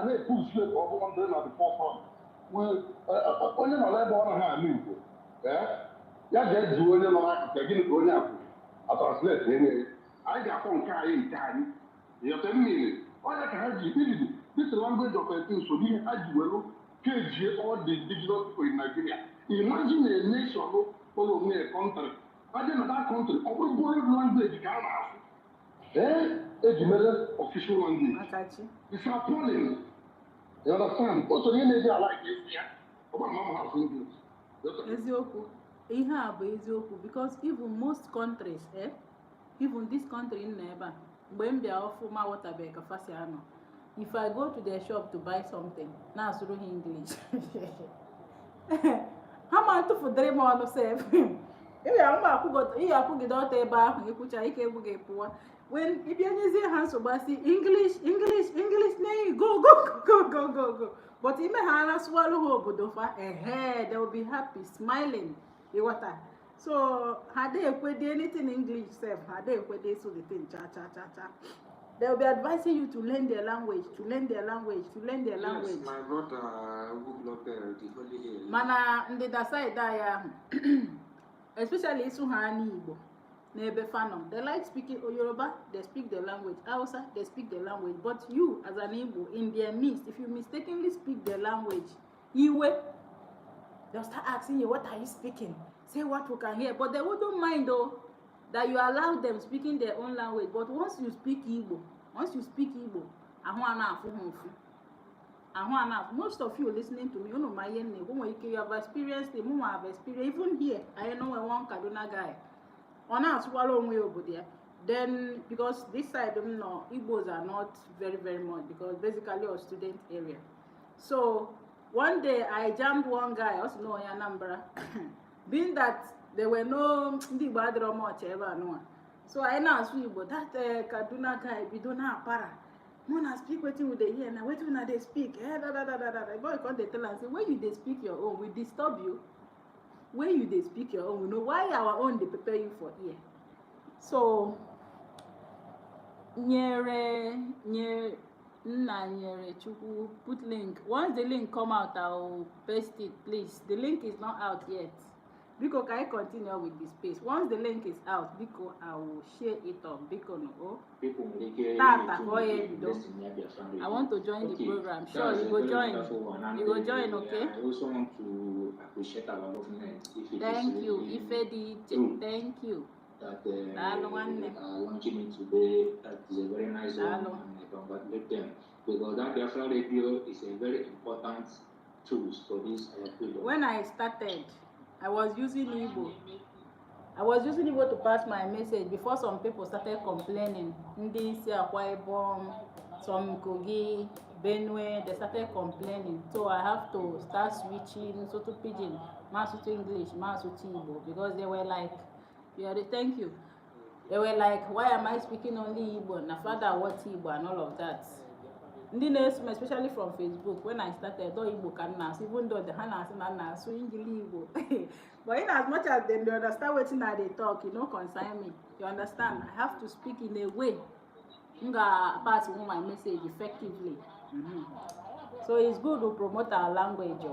they push you over one day at the forefront. Well, only my level on a hand, yeah? Yeah, that's the only one I can get going out. I translate anyway. I got one guy in time. You're telling me, all I can have you, this is language of a thing, so you had you KG all the indigenous people in Nigeria. Imagine a nation, follow me a country. I didn't know that country, all the language can have. It's another official language. It's appalling. You understand? Also, the energy I like this here. About Mama has English. Eziokwu. Ihe a bụ eziokwu because even most countries, even this country in ebe a, mgbe m bịa ọfụma wọtabe ka fasi anọ. If I go to their shop to buy something, na asụrụ ha English. Ha ma ntụfudere m ọnụ sef. Ihe akwụgide ọta ebe ahụ ekwucha ike egbu gị pụwa. When if you use hands to English, go. But if you swallow obodofa, they will be happy, smiling. So had they equate anything English, had they equate so the thing cha. They will be advising you to learn their language, Yes, my brother Google the holiday. Mana ndị daside ya, especially Suhani Igbo. They like speaking Yoruba, they speak the language. Hausa, they speak the language. But you, as an Igbo, in their midst, if you mistakenly speak the language, they'll start asking you, what are you speaking? Say what we can hear. But they wouldn't mind though, that you allow them speaking their own language. But once you speak Igbo, most of you listening to me, you know my name, you have experienced it, I have experienced, even here, I know one Kaduna guy. On us, then because this side, Igbos are not very, very much because basically a student area. So one day I jammed one guy, also know Anambra, being that there were no Igbo much ever no. So I now asked you, but that Kaduna guy, we don't have para. Mona speak waiting with the ear now. Wait when they speak. The boy can't tell and say, when you they speak your own, we disturb you. When you they speak your own, we know why our own they prepare you for ear. So nyere chukwu put link. Once the link come out, I'll paste it, please. The link is not out yet. Biko, can I continue with the space? Once the link is out, Biko, I will share it on Biko no. I want to join the program. Sure, you go join. You go join, okay? I also want to appreciate our government. Thank you, Ifedi. Thank you. That launching it today, that is a very nice one, and I congratulate them because that Biafra radio is a very important tool for this freedom. When I started, I was using Igbo. To pass my message before some people started complaining. Ndi si Akwa Ibom, some Kogi, Benue, they started complaining. So I have to start switching to Pidgin, Masu to English, Masu to Igbo, because they were like, thank you. They were like, why am I speaking only Igbo? Na father what Igbo and all of that. Especially from Facebook, when I started, though Igbo can now, even though the Hana and so Igbo. But in as much as they understand what they talk, concern me. You understand? I have to speak in a way pass my message effectively. So it's good to promote our language,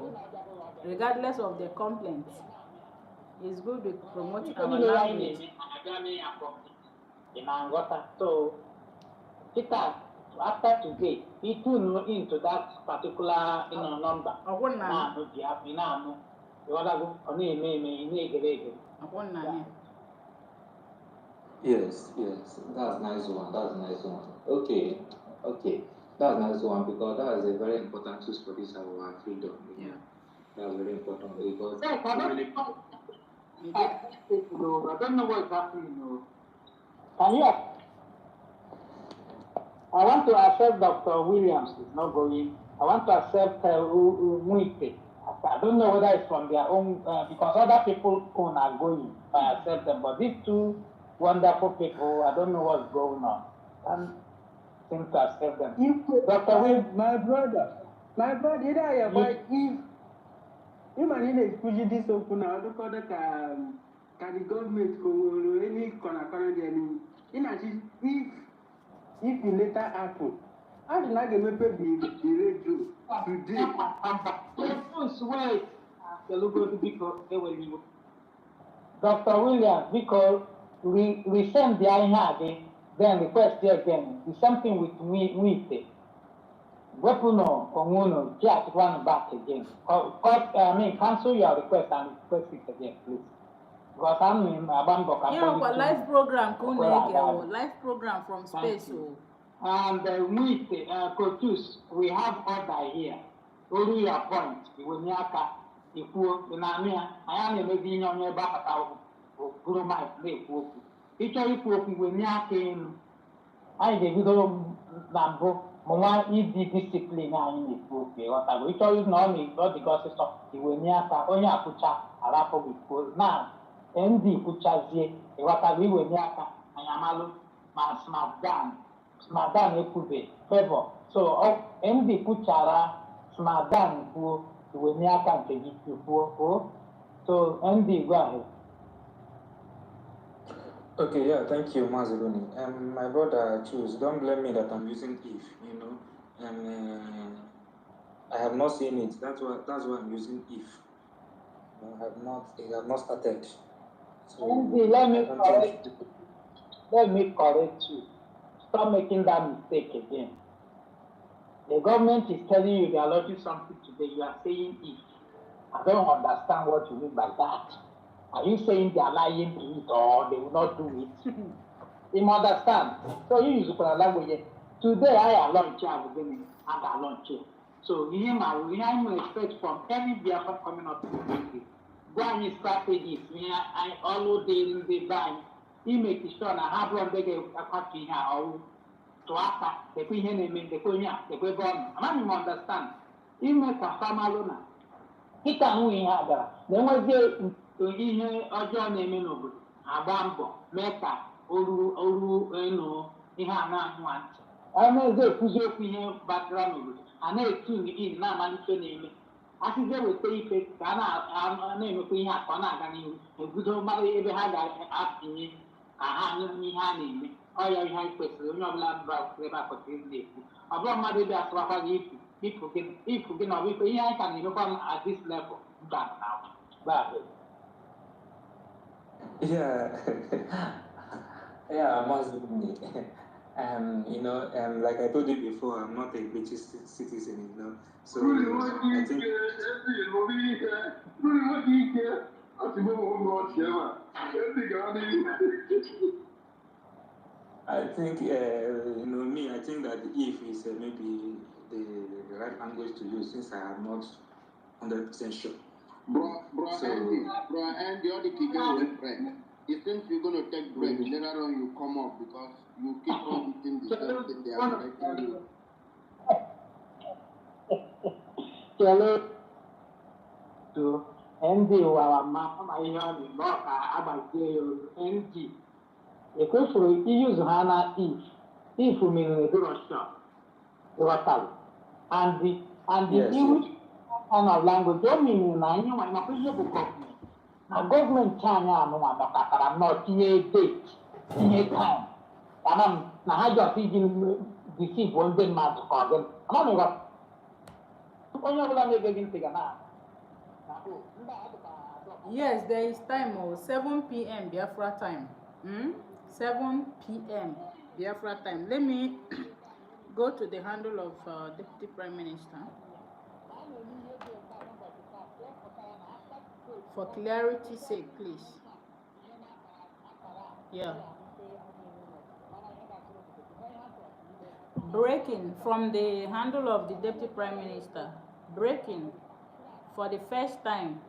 regardless of the complaints. It's good to promote our language. So, Peter, after today, he tune into that particular number. Yes, that's nice one. Okay, that's nice one because that is a very important tool for this our freedom. Yeah, that's very important because really. I don't know what's happening. Can you? I want to accept Dr. Williams is not going. I want to accept Mwite. I don't know whether it's from their own, because other people are going. I accept them, but these two wonderful people. I don't know what's going on. And seem to accept them. Dr. Will, my brother, you know, but if my name is pushing this open now, look at can the government go any corner there? If you later happen, how did I get me the radio today? Wait. Dr. Williams, because we send the IHAG, then request again. It's something with me. Wepuno, Komuno, just one back again. Cancel your request and request it again, please. Because I'm in Abambo. Yeah, but live program, live program from space. And with Kotus, we have order here. Only your point. When Yaka, if you Namia, I am maybe on your back out of my play. Each of you when Yakin, I gave you Lambo, Mama, if the discipline in the book, what I will tell you not the gossip of the Weniaka, Onya Pucha, Arapo with now. MD Puchazie, what I will Weniaka, Ayamalu, my smart down. Smadan ekube favor so MD Puchara Smadan who we near can take it before so MD go ahead. Okay, yeah, thank you, Mazaluni. My brother, choose. Don't blame me that I'm using if, you know, and I have not seen it. That's why I'm using if. It have not started. So MD, let me correct you. Stop making that mistake again. The government is telling you they are allotting something today. You are saying if. I don't understand what you mean by that. Are you saying they are lying to it or they will not do it? You understand? So you use the language. Today I am launching and I launch it. So we expect from any Biafra coming up in the country. Buying strategies, I always in the bank. He make sure I have one big country here or to after the queen name the queen, the queen born. I don't understand. He make a family. He can win her. Then was there ihe ọjọọ na-eme n'obodo agba mbọ mee ka oru ihe a na-ahụ ntị a na-eze ekwuzi okwu ihe batara n'obodo a na-etu in na-amalite na-eme asịzie weta ife ka a na-emekwa ihe a ka ọ na-aga n'ihu ebido mara ebe ha ga-apịnye ka ha nụ ihe a na-eme ọya ihe anyị kwesịrị onye ọbụla mba ebe a kwesịrị na-ekwu ọ bụrụ mmadụ ebe asụrakwa gị ifu gị na ọ bụ ife ihe anyị ka na-emekwa at this level mba na yeah, yeah, Mazaluni. You know, like I told you before, I'm not a British citizen, you know. So I think. I think, you know, me, I think that if is maybe the right language to use since I am not 100% sure. Bro, and the other kicker with bread. It seems you're going to take break. Later on, you come up because you keep on eating the same thing they are making you. Hello. To MD wa mama ihe ni boka agbazie MD. Ekwesịrị use ha na if meaning a Russia. And the Yes, English kind of language don't mean na ihe nwa na kwesịrị bụ government. Na government anyị anụnwa nọkọtara nọ tinye date, tinye time. Na ha just iji deceive ndị mmadụ ka ọ dị. Amaghị m onye ọbụla na-egeghị ntị ga na. Yes, there is time. 7 p.m. Biafra time. 7 p.m. Biafra time. Let me go to the handle of Deputy Prime Minister. For clarity's sake, please. Yeah. Breaking from the handle of the Deputy Prime Minister. Breaking for the first time.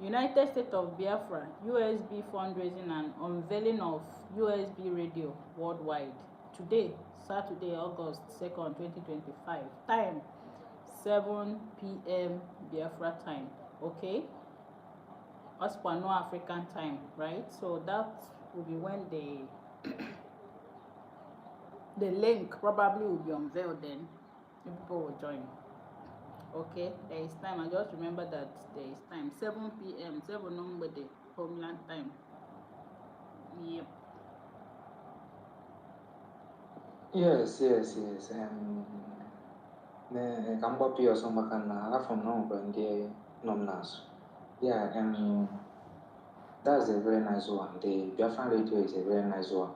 United States of Biafra, USB fundraising and unveiling of USB radio worldwide. Today, Saturday, August 2nd, 2025. Time, 7 p.m. Biafra time. Okay? As per no African time, right? So that will be when the link probably will be unveiled, then people will join. Okay, there is time. I just remember that there is time. 7 p.m. 7 number the homeland time. Yep. Yes. Ka m gbapụ ya ọsọ maka na afọ m na ọ nwekwa ndị nọ m n'azụ. Yeah, that's a very nice one. The Biafran radio is a very nice one.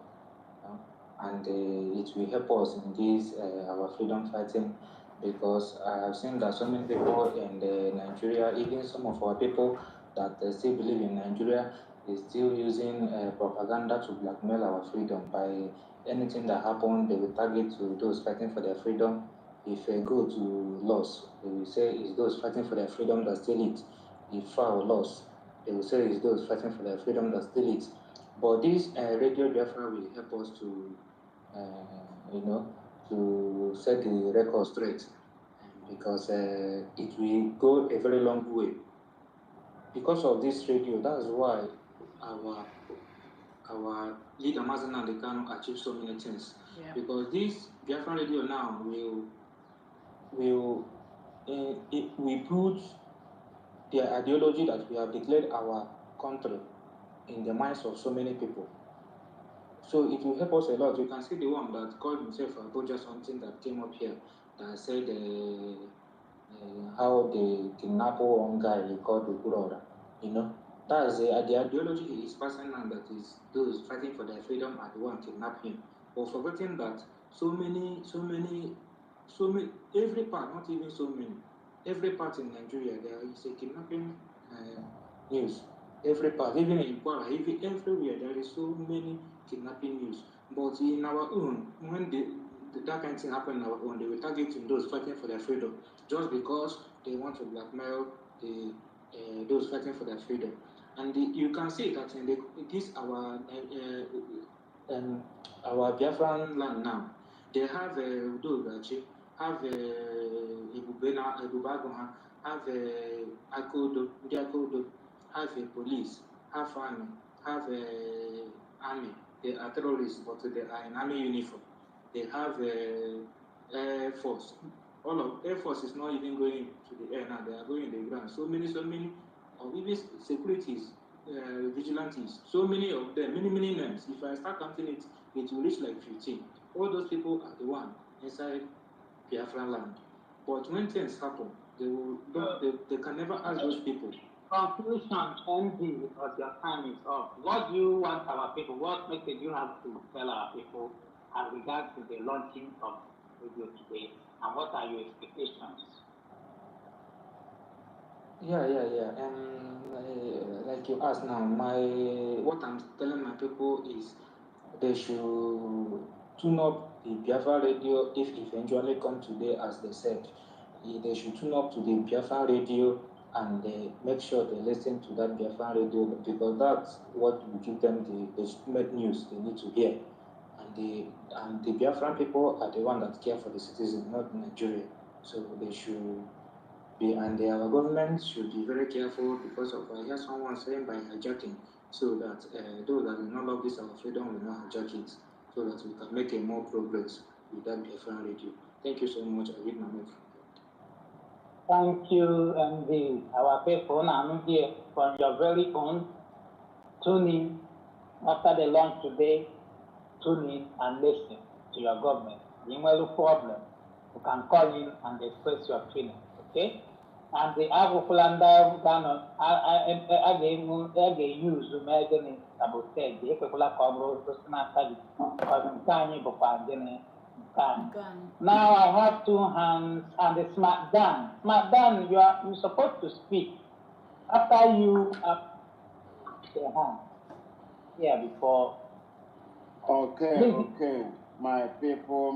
And it will help us in this our freedom fighting, because I have seen that so many people in Nigeria, even some of our people that still believe in Nigeria, is still using propaganda to blackmail our freedom. By anything that happens, they will target to those fighting for their freedom. If they go to loss, they will say it's those fighting for their freedom that steal it. If foul loss, they will say it's those fighting for their freedom that steal it. But this Radio Biafra will help us to to set the record straight, because it will go a very long way. Because of this radio, that's why our leader Mazen Kanu achieved so many things. Yeah. Because this Biafran radio now will put the ideology that we have declared our country in the minds of so many people. So it will help us a lot. You can see the one that called himself Abuja something that came up here that said how they kidnap one guy he called Ukurora. That's the ideology he is passing on, that is those fighting for their freedom are the one kidnap him. But forgetting that so many, every part, not even so many, every part in Nigeria there is a kidnapping news. Every part, even in Kwara, even everywhere, there is so many kidnapping news. But in our own, when that kind of thing happen in our own, they will target those fighting for their freedom, just because they want to blackmail those fighting for their freedom. And you can see that in this our Biafran land now, they have Udogachi, have Ebubagoha, have Akodo, have a police, have army, have army. They are terrorists, but they are in army uniform. They have air force. All of air force is not even going to the air now. They are going in the ground. So many, of even securities, vigilantes. So many of them, many names. If I start counting it, it will reach like 15. All those people are the one inside Biafran land. But when things happen, they can never ask those people. Conclusion, MD, because your time is up. What do you want our people? What message you have to tell our people as regards to the launching of radio today, and what are your expectations? Yeah. Like you asked now, what I'm telling my people is they should tune up the Biafra radio if eventually come today, as they said. They should tune up to the Biafra radio and make sure they listen to that Biafra radio, because that's what will give them the ultimate news they need to hear. And the Biafran people are the one that care for the citizens, not Nigeria. So they should be, and our government should be very careful, because of I hear someone saying by hijacking, so that those that will not love this our freedom will not hijack it, so that we can make a more progress with that Biafran radio. Thank you so much. I read my mouth. Thank you, MD. Our people now here from your very own. Tune in after the launch today. Tune in and listen to your government. You may look problem. You can call in and express your feeling. Okay? And the Agufulanda Gano, again use the Medini sabotage. The Ekula Cobro, Tosana, now I have two hands and the smart Dan. Smart Dan, you're supposed to speak after you up the hand. Yeah, before. Okay. My people.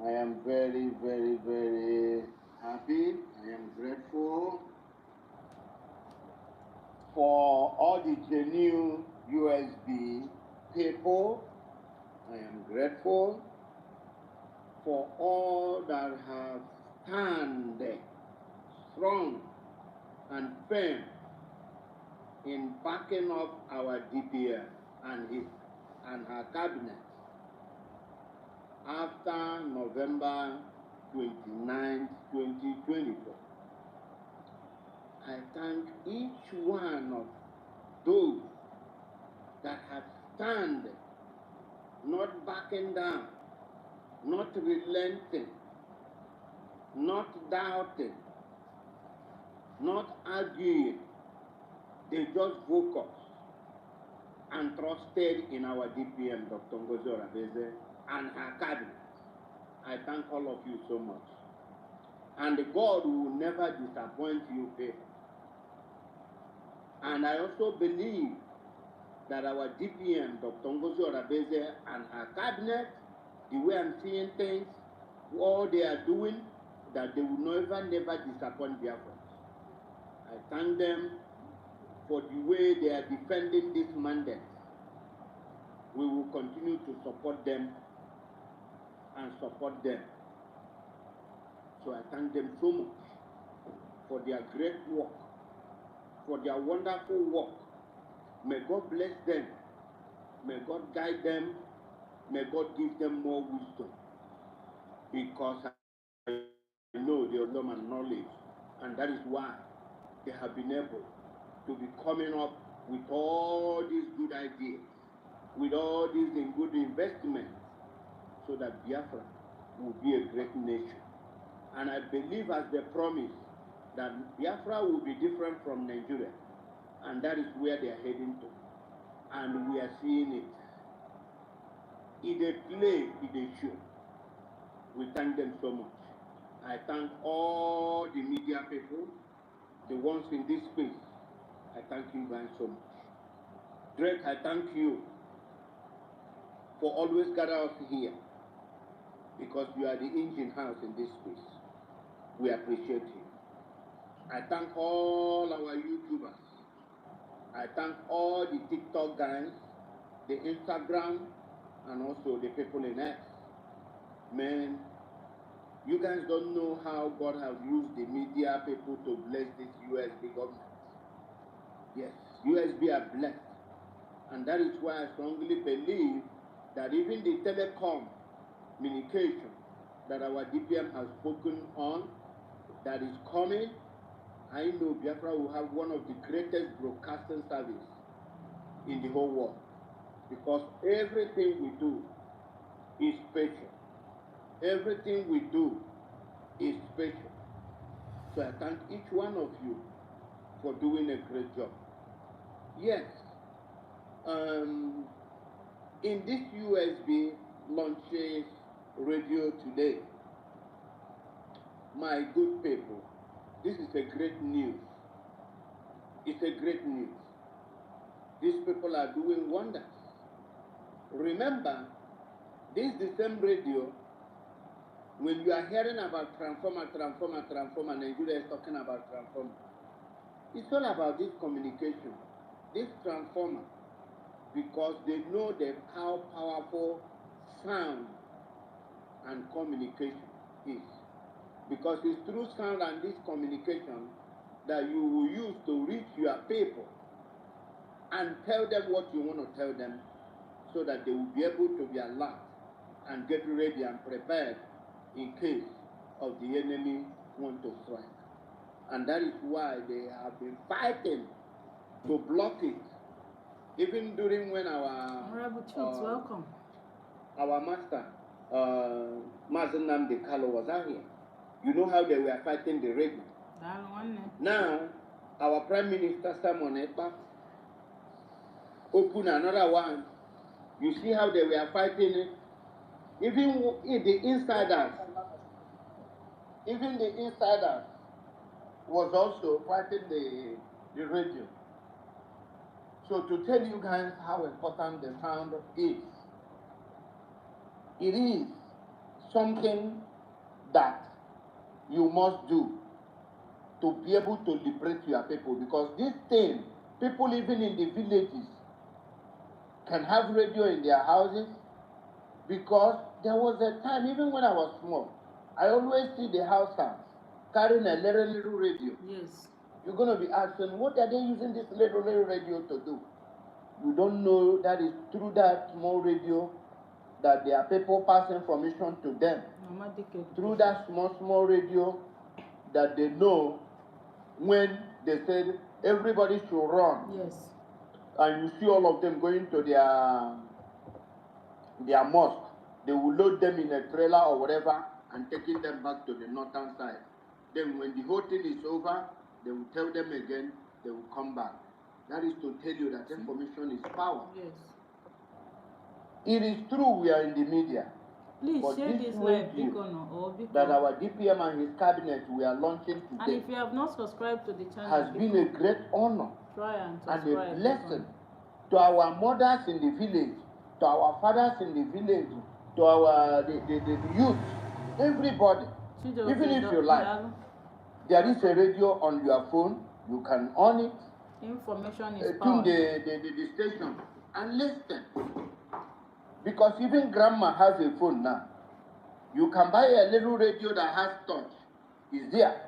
I am very, very, very happy. I am grateful for all the genuine USB people. I am grateful for all that have stand strong and firm in backing up our DPM and her cabinet after November 29, 2024. I thank each one of those that have stand, not backing down, not relenting, not doubting, not arguing. They just focused and trusted in our DPM, Dr. Ngozi Orabeze, and her cabinet. I thank all of you so much. And God will never disappoint you people. And I also believe that our DPM, Dr. Ngozi Orabeze, and her cabinet, the way I'm seeing things, all they are doing, that they will never disappoint Biafrans. I thank them for the way they are defending this mandate. We will continue to support them and support them. So I thank them so much for their great work, for their wonderful work. May God bless them. May God guide them. May God give them more wisdom. Because I know their wisdom and knowledge. And that is why they have been able to be coming up with all these good ideas, with all these good investments, so that Biafra will be a great nation. And I believe, as they promise, that Biafra will be different from Nigeria. And that is where they are heading to. And we are seeing it. If they play, if they show. We thank them so much. I thank all the media people, the ones in this space. I thank you guys so much. Drake, I thank you for always gathering us here, because you are the engine house in this space. We appreciate you. I thank all our YouTubers. I thank all the TikTok guys, the Instagram, and also the people in X. Man, you guys don't know how God has used the media people to bless this USB government. Yes, USB are blessed. And that is why I strongly believe that even the telecom communication that our DPM has spoken on, that is coming, I know Biafra will have one of the greatest broadcasting services in the whole world. Because everything we do is special. Everything we do is special. So I thank each one of you for doing a great job. Yes, in this USB launches radio today, my good people, this is a great news. It's a great news. These people are doing wonders. Remember, this is the same radio. When you are hearing about transformer, Nigeria is talking about transformer. It's all about this communication, this transformer, because they know how powerful sound and communication is. Because it's through sound and this communication that you will use to reach your people and tell them what you want to tell them, so that they will be able to be alert and get ready and prepared in case of the enemy want to strike. And that is why they have been fighting to block it. Even during when Honorable Chooks, welcome. Our master, Mazen Namde Kalo, was out here. You know how they were fighting the radio. Now, our Prime Minister Simon Ekpa opened another one. You see how they were fighting it? Even the insiders was also fighting the radio. So to tell you guys how important the sound is, it is something that you must do to be able to liberate your people, because this thing, people even in the villages can have radio in their houses, because there was a time, even when I was small, I always see the house hands carrying a little radio. Yes. You're going to be asking, what are they using this little radio to do? You don't know that is through that small radio that there are people passing information to them. Through that small radio that they know when they said everybody should run. Yes. And you see all of them going to their mosque. They will load them in a trailer or whatever and taking them back to the northern side. Then when the whole thing is over, they will tell them again, they will come back. That is to tell you that information is power. Yes. It is true we are in the media. Please but share this live that our DPM and his cabinet we are launching today. And if you have not subscribed to the channel, has been a great honor try and subscribe and a blessing to our mothers in the village, to our fathers in the village, to our the youth, everybody. Even if you like, there is a radio on your phone, you can on it. Information is tune the station and listen. Because even grandma has a phone now. You can buy a little radio that has touch. It's there.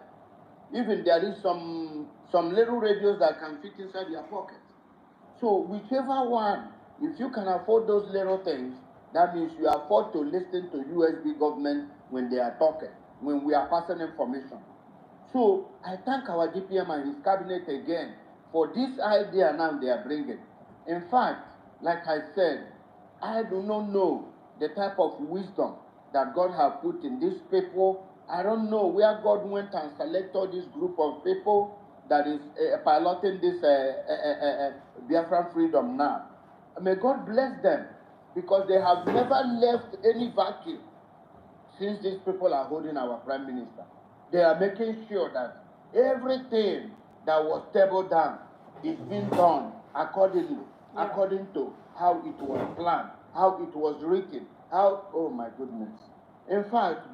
Even there is some little radios that can fit inside your pocket. So whichever one, if you can afford those little things, that means you afford to listen to USB government when they are talking, when we are passing information. So I thank our DPM and his cabinet again for this idea now they are bringing. In fact, like I said, I do not know the type of wisdom that God has put in these people. I don't know where God went and selected this group of people that is piloting this Biafra freedom now. May God bless them, because they have never left any vacuum since these people are holding our prime minister. They are making sure that everything that was tabled down is being done accordingly, according to how it was planned, how it was written, how, oh my goodness. In fact,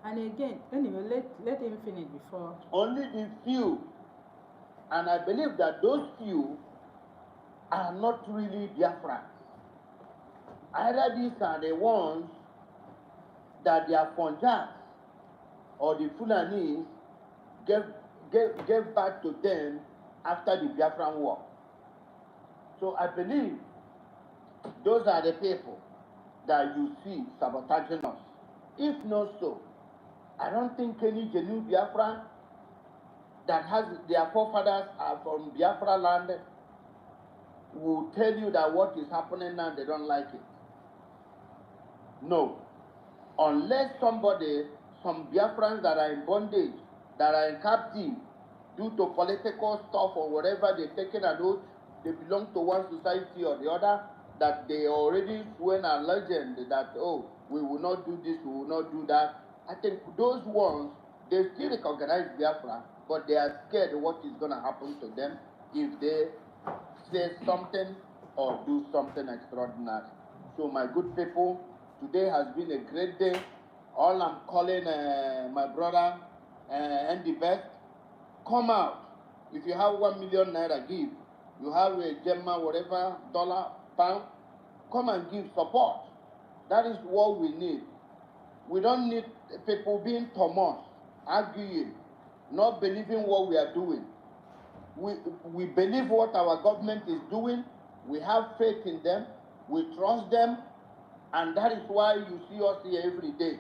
and again, anyway, let him finish before. Only the few, and I believe that those few are not really Biafrans. Either these are the ones that their Fonjas or the Fulanis gave back to them after the Biafran war. So I believe those are the people that you see sabotaging us. If not so, I don't think any genuine Biafran that has their forefathers are from Biafra land will tell you that what is happening now, they don't like it. No. Unless some Biafrans that are in bondage, that are in captive, due to political stuff or whatever, they've taken an oath, they belong to one society or the other, that they already sworn a legend that, oh, we will not do this, we will not do that. I think those ones, they still recognize Biafra, but they are scared of what is going to happen to them if they say something or do something extraordinary. So my good people, today has been a great day. All I'm calling my brother and the best, come out. If you have 1 million naira, give. You have a Gemma, whatever, dollar, pound, come and give support. That is what we need. We don't need people being Thomas, arguing, not believing what we are doing. We believe what our government is doing. We have faith in them. We trust them. And that is why you see us here every day.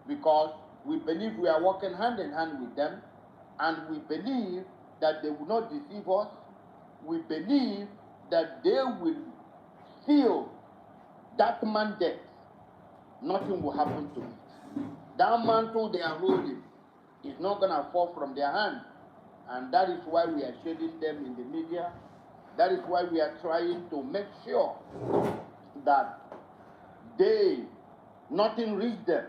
Because we believe we are working hand in hand with them. And we believe that they will not deceive us. We believe that they will steal that mandate. Nothing will happen to it. That mantle they are holding is not going to fall from their hand. And that is why we are shading them in the media. That is why we are trying to make sure that nothing reach them.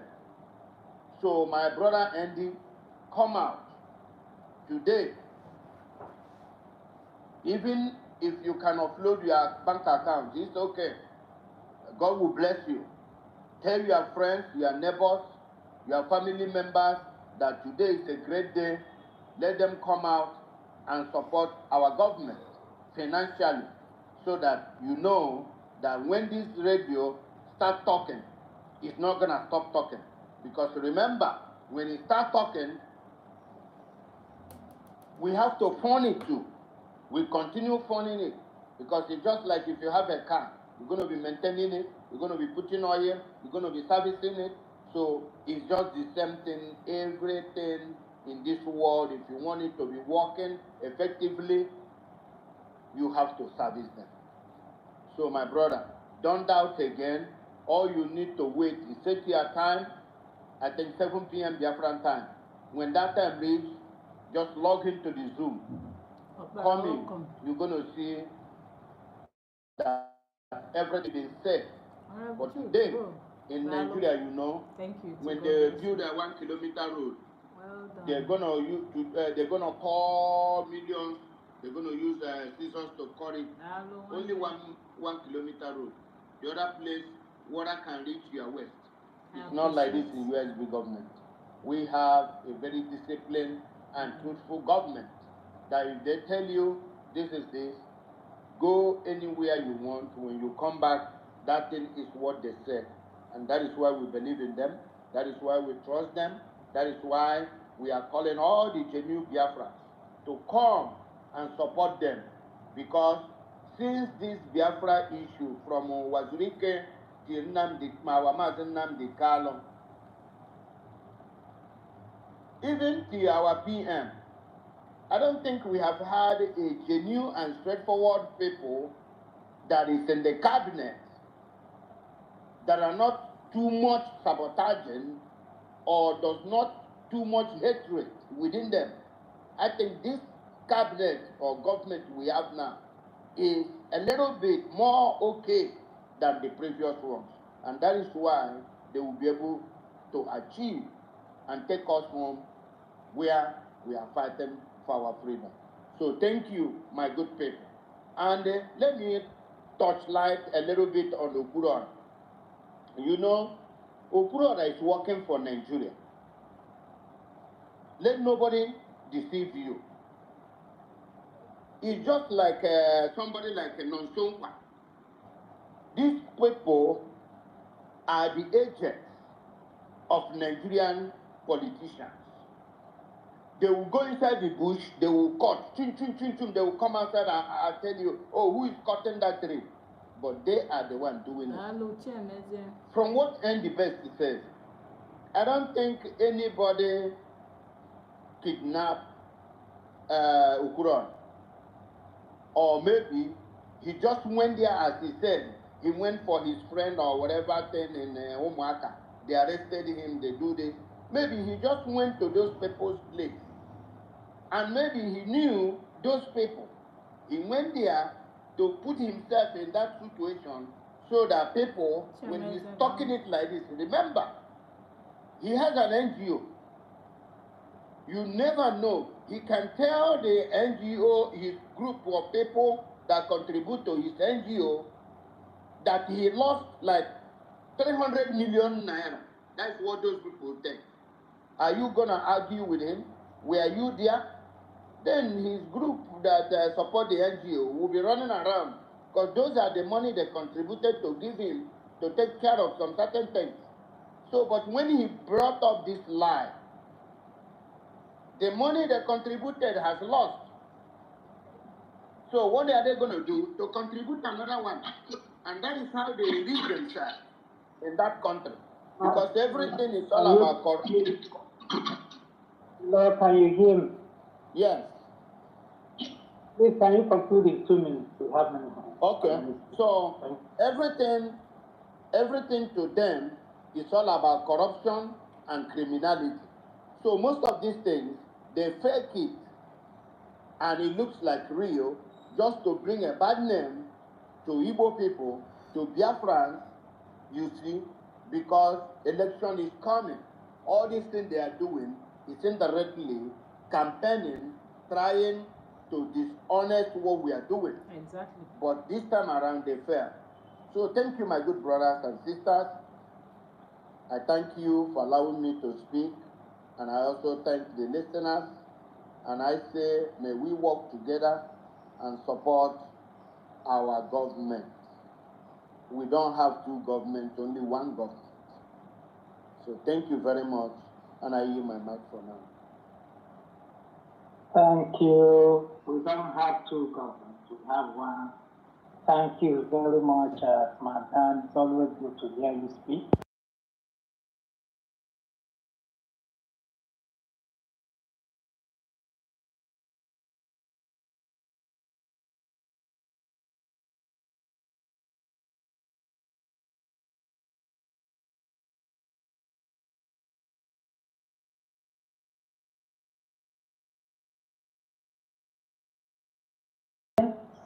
So my brother Andy, come out today. Even if you can offload your bank account, it's okay. God will bless you. Tell your friends, your neighbors, your family members that today is a great day. Let them come out and support our government financially, so that you know that when this radio starts talking, it's not going to stop talking. Because remember, when it starts talking, we have to fund it too. We continue funding it because it's just like if you have a car, you're going to be maintaining it, you're going to be putting oil, you're going to be servicing it. So it's just the same thing, everything in this world. If you want it to be working effectively, you have to service them. So my brother, don't doubt again. All you need to wait is set your time, I think 7 p.m. Biafran time. When that time reaches, just log into the Zoom. Coming, you're going to see that everything is set. But today, in Nigeria, you know, when they build a 1 kilometer road, they're gonna call millions. They're gonna use scissors to cut it. Only one kilometer road. The other place, water can reach your waist. It's not like this in USB government. We have a very disciplined and truthful government that if they tell you this is this, go anywhere you want. When you come back, that thing is what they said. And that is why we believe in them. That is why we trust them. That is why we are calling all the genuine Biafrans to come and support them. Because since this Biafra issue from Wazirike till Nnamdi Kanu, even to our PM, I don't think we have had a genuine and straightforward people that is in the cabinet that are not too much sabotaging or does not too much hatred within them. I think this cabinet or government we have now is a little bit more okay than the previous ones. And that is why they will be able to achieve and take us home where we are fighting for our freedom. So thank you, my good people. And let me touch light a little bit on Okurora. You know, Okurora is working for Nigeria. Let nobody deceive you. It's just like somebody like a Nonsonkwa. These people are the agents of Nigerian politicians. They will go inside the bush, they will cut, they will come outside and I'll tell you, oh, who is cutting that tree? But they are the one doing it. From what end the best it says, I don't think anybody kidnapped Ukuron. Or maybe he just went there as he said, he went for his friend or whatever thing in Omaka. They arrested him, they do this. Maybe he just went to those people's place. And maybe he knew those people. He went there to put himself in that situation so that people, when he's talking it like this, remember, he has an NGO. You never know. He can tell the NGO, his group of people that contribute to his NGO, that he lost like 300 million naira. That's what those people think. Are you going to argue with him? Were you there? Then his group that support the NGO will be running around because those are the money they contributed to give him to take care of some certain things. So, but when he brought up this lie, the money they contributed has lost. So what are they going to do? To contribute another one. And that is how they reach themselves in that country. Because everything is all about corruption. Lord, can you hear me? Yes. Please, can you conclude in 2 minutes? We have minutes. Okay. So everything to them is all about corruption and criminality. So most of these things, they fake it and it looks like real just to bring a bad name to Igbo people, to Biafrans, you see, because election is coming. All these things they are doing is indirectly campaigning, trying to dishonest what we are doing. Exactly. But this time around they fail. So thank you, my good brothers and sisters. I thank you for allowing me to speak, and I also thank the listeners. And I say, may we work together and support our government. We don't have two governments, only one government. So thank you very much, and I yield my mic for now. Thank you. We don't have two governments, we have one. Thank you very much, Smartan. It's always good to hear you speak.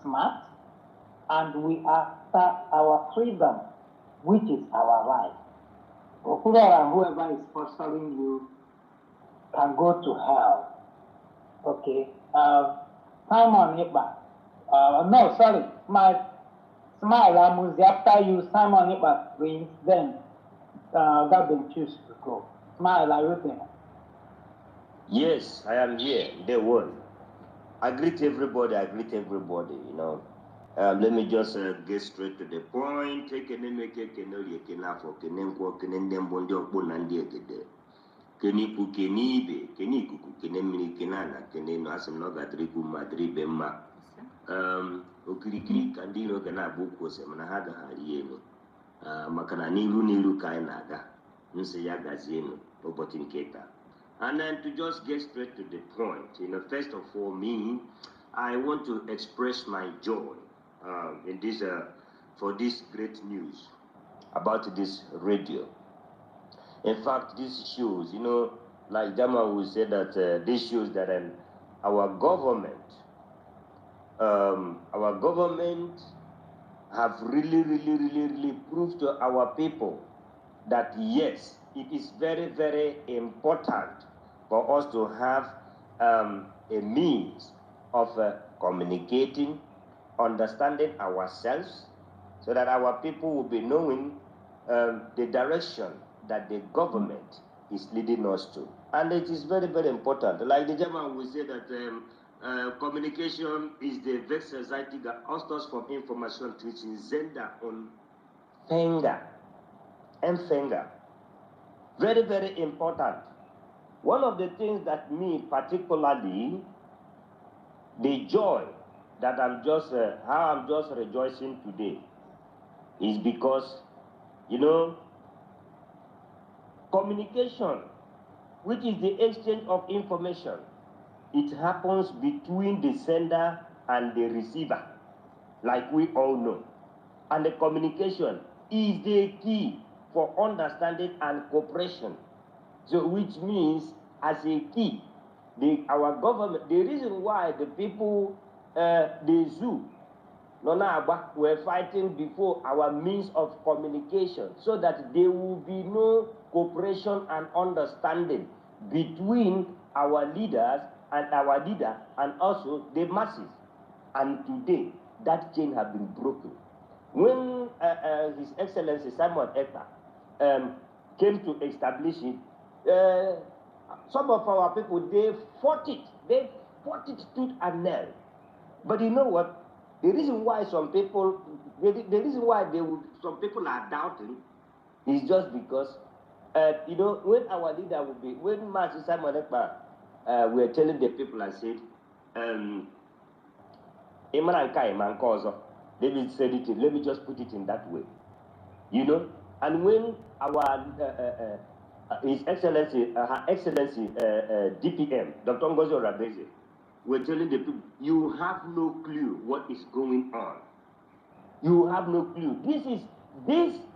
Smart, and we are our freedom, which is our right. Okura, whoever is sponsoring you can go to hell. Okay. Simon Iba. No, sorry. My smile, Amuzi, after you, Simon Iba brings, then Gabin choose to go. Smile, are you there? Yes, I am here. Day one. I greet everybody. You know. Let me just get straight to the point. Take a name, for Keni ku keni be, keni kuku, keni mini kenana, keni no asem no gadriku madri bemma. Okirikiri kandino gana buku se mana haga harieno. Makana nilu kai naga. Nse ya gazieno, obotin keta. And then to just get straight to the point, you know, first of all, I want to express my joy in this for this great news about this radio. In fact, this shows, you know, like Jama will say that this shows that our government have really proved to our people that yes, it is very, very important for us to have a means of communicating, understanding ourselves, so that our people will be knowing the direction that the government is leading us to. And it is very, very important. Like the German will say that communication is the best society that us from information teaching Zenda on finger and finger. Very, very important. One of the things that me particularly, the joy that how I'm just rejoicing today is because, you know, communication, which is the exchange of information, it happens between the sender and the receiver, like we all know. And the communication is the key for understanding and cooperation. So which means, as a key, our government, the reason why the people, the zoo, were fighting before our means of communication, so that there will be no cooperation and understanding between our leaders and our leader and also the masses. And today, that chain has been broken. When His Excellency Simon Ekpa came to establish it, some of our people, they fought it tooth and nail. But you know what? The reason why some people are doubting is just because, you know, when our leader would be, when Master Simon Ekpa were telling the people and said, David said it, let me just put it in that way. You know, and when our His Excellency, Her Excellency DPM, Dr. Ngozi Rabeze, were telling the people, you have no clue what is going on. You have no clue. This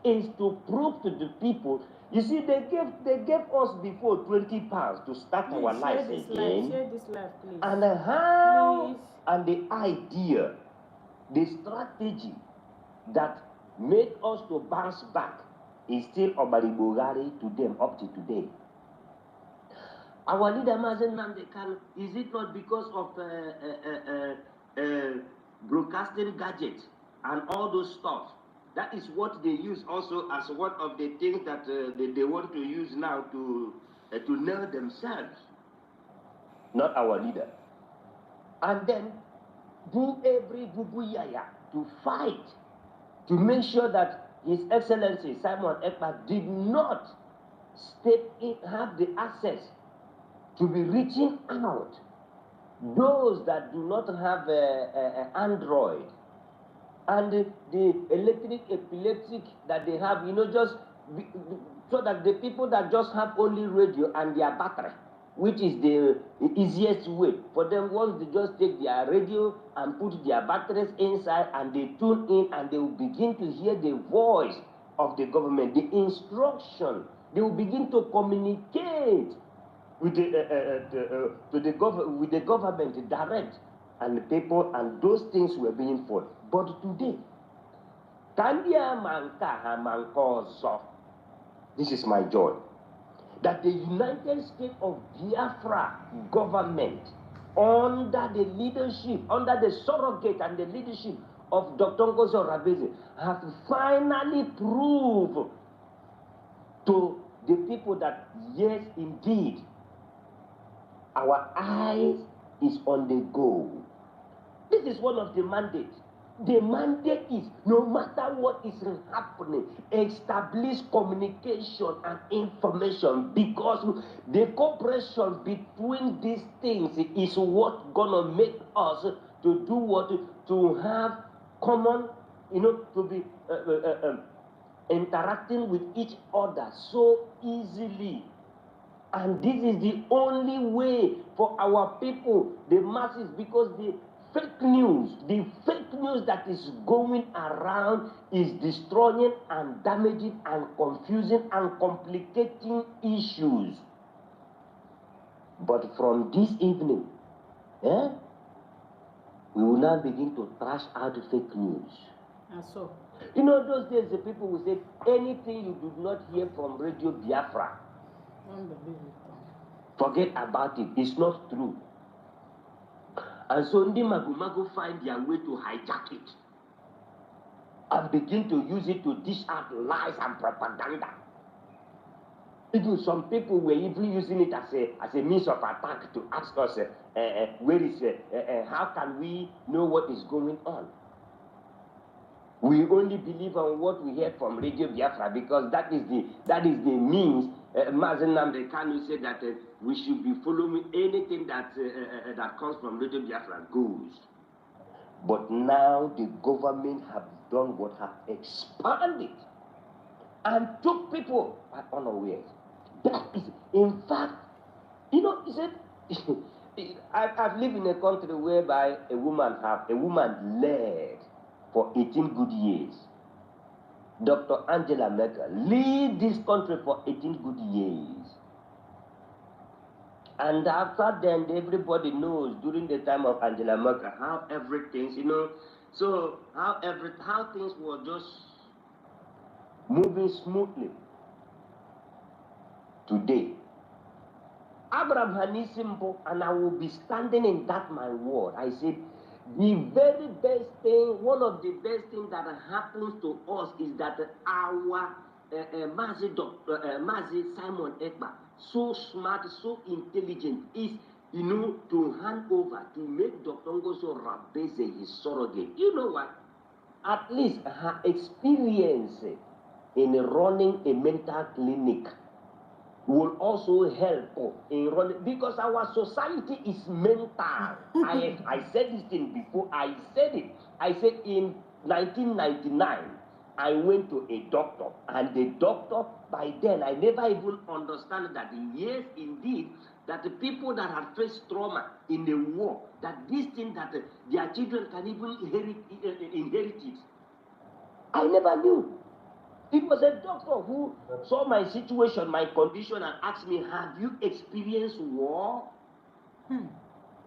is to prove to the people. You see, they gave us before 20 pounds to start Please, our lives again. Share this life, please. And how Please. and the idea, the strategy that made us to bounce back is still Obaribogari to them up to today. Our leader Mazen Namdekan, is it not because of broadcasting gadgets and all those stuff? That is what they use also as one of the things that they want to use now to nail themselves. Not our leader. And then do every bubuyaya to fight to make sure that His Excellency Simon Ekpa did not step in, have the access to be reaching out those that do not have Android, and the electric epileptic that they have, just so that the people that just have only radio and their battery, which is the easiest way for them, once they just take their radio and put their batteries inside and they tune in and they will begin to hear the voice of the government, the instruction. They will begin to communicate with with the government direct, and the people, and those things were being fought. But today, this is my joy, that the United States of Biafra government, under the leadership, under the surrogate and the leadership of Dr. Ngozi Rabeze, have finally proved to the people that yes, indeed, our eyes is on the goal. This is one of the mandates. The mandate is, no matter what is happening, establish communication and information, because the cooperation between these things is what gonna make us to do what, to have common, to be interacting with each other so easily. And this is the only way for our people, the masses, because the fake news that is going around is destroying and damaging and confusing and complicating issues. But from this evening, we will now begin to trash out fake news. And so, Those days the people will say, anything you do not hear from Radio Biafra, forget about it. It's not true. And so Ndi Magu find their way to hijack it and begin to use it to dish out lies and propaganda. Even some people were even using it as a means of attack to ask us, how can we know what is going on? We only believe on what we heard from Radio Biafra, because that is the means. Mazen Nnamdi Kanu said that we should be following anything that comes from Radio Biafra goes. But now the government have done what, have expanded and took people by unawares. That is, in fact, he said, I've lived in a country whereby a woman led for 18 good years. Dr. Angela Merkel lead this country for 18 good years. And after then, everybody knows during the time of Angela Merkel how everything, so how things were just moving smoothly. Today, Abraham Hanisimbo, and I will be standing in that my word. I said, the very best thing, one of the best things that happens to us is that our Mazi Simon Ekpa, so smart, so intelligent, is, to hand over, to make Dr. Ngozi Rabeze his surrogate. You know what? At least her experience in running a mental clinic will also help in running, because our society is mental. I said this thing before. I said it. I said in 1999, I went to a doctor, and the doctor, by then, I never even understand that, yes, indeed, that the people that have faced trauma in the war, that this thing, that their children can even inherit it. I never knew. It was a doctor who saw my situation, my condition, and asked me, have you experienced war?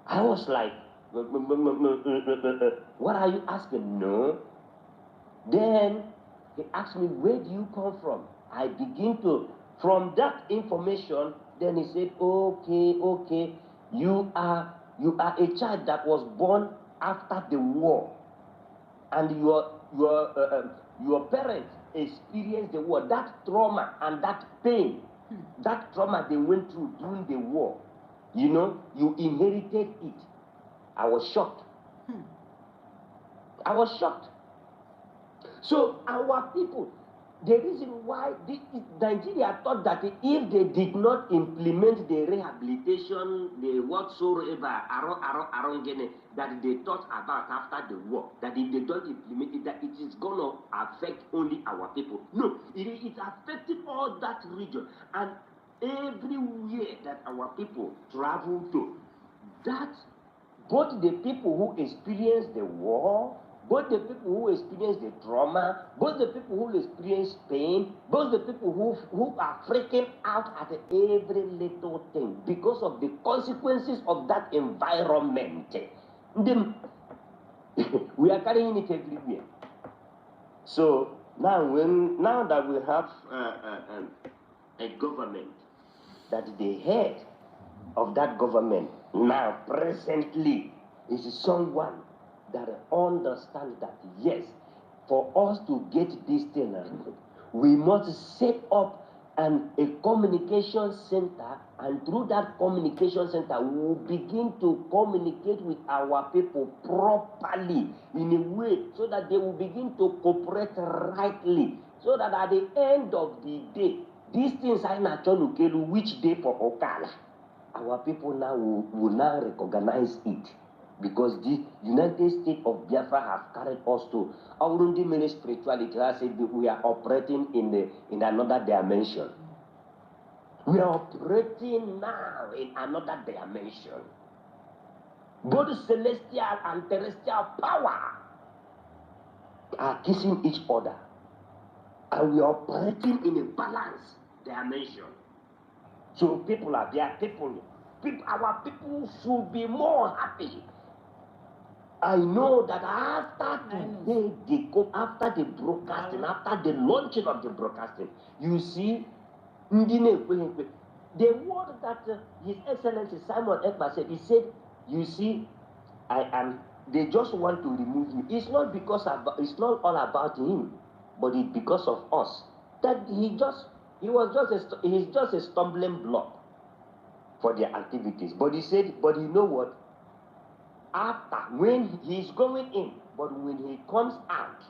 I was like, what are you asking? No. Then he asked me, where do you come from? I begin to, from that information, then he said, okay, you are a child that was born after the war, and your parents experienced the war, that trauma and that pain, that trauma they went through during the war, you inherited it. I was shocked. I was shocked. So our people, The reason why Nigeria thought that if they did not implement the rehabilitation, the whatsoever, that they thought about after the war, that if they don't implement it, that it is going to affect only our people. No, it affected all that region. And everywhere that our people travel to, that both the people who experienced the war, both the people who experience the trauma, both the people who experience pain, both the people who are freaking out at every little thing because of the consequences of that environment. Then we are carrying it everywhere. So now that we have a government, that the head of that government now presently is someone that understands that yes, for us to get this thing right, we must set up a communication center, and through that communication center we will begin to communicate with our people properly in a way so that they will begin to cooperate rightly, so that at the end of the day, these things are not going to get which day for Okala. Our people now will now recognize it, because the United States of Biafra have carried us to our own spirituality. I said that we are operating in another dimension. We are operating now in another dimension. Both celestial and terrestrial power are kissing each other, and we are operating in a balanced dimension. So people are there, our people should be more happy. I know that after today, after the broadcasting, after the launching of the broadcasting, you see, the word that His Excellency Simon Ekpa said, he said, you see, they just want to remove me. It's not it's not all about him, but it's because of us. That he's just a stumbling block for their activities. But he said, but you know what? After, when he's going in, but when he comes out,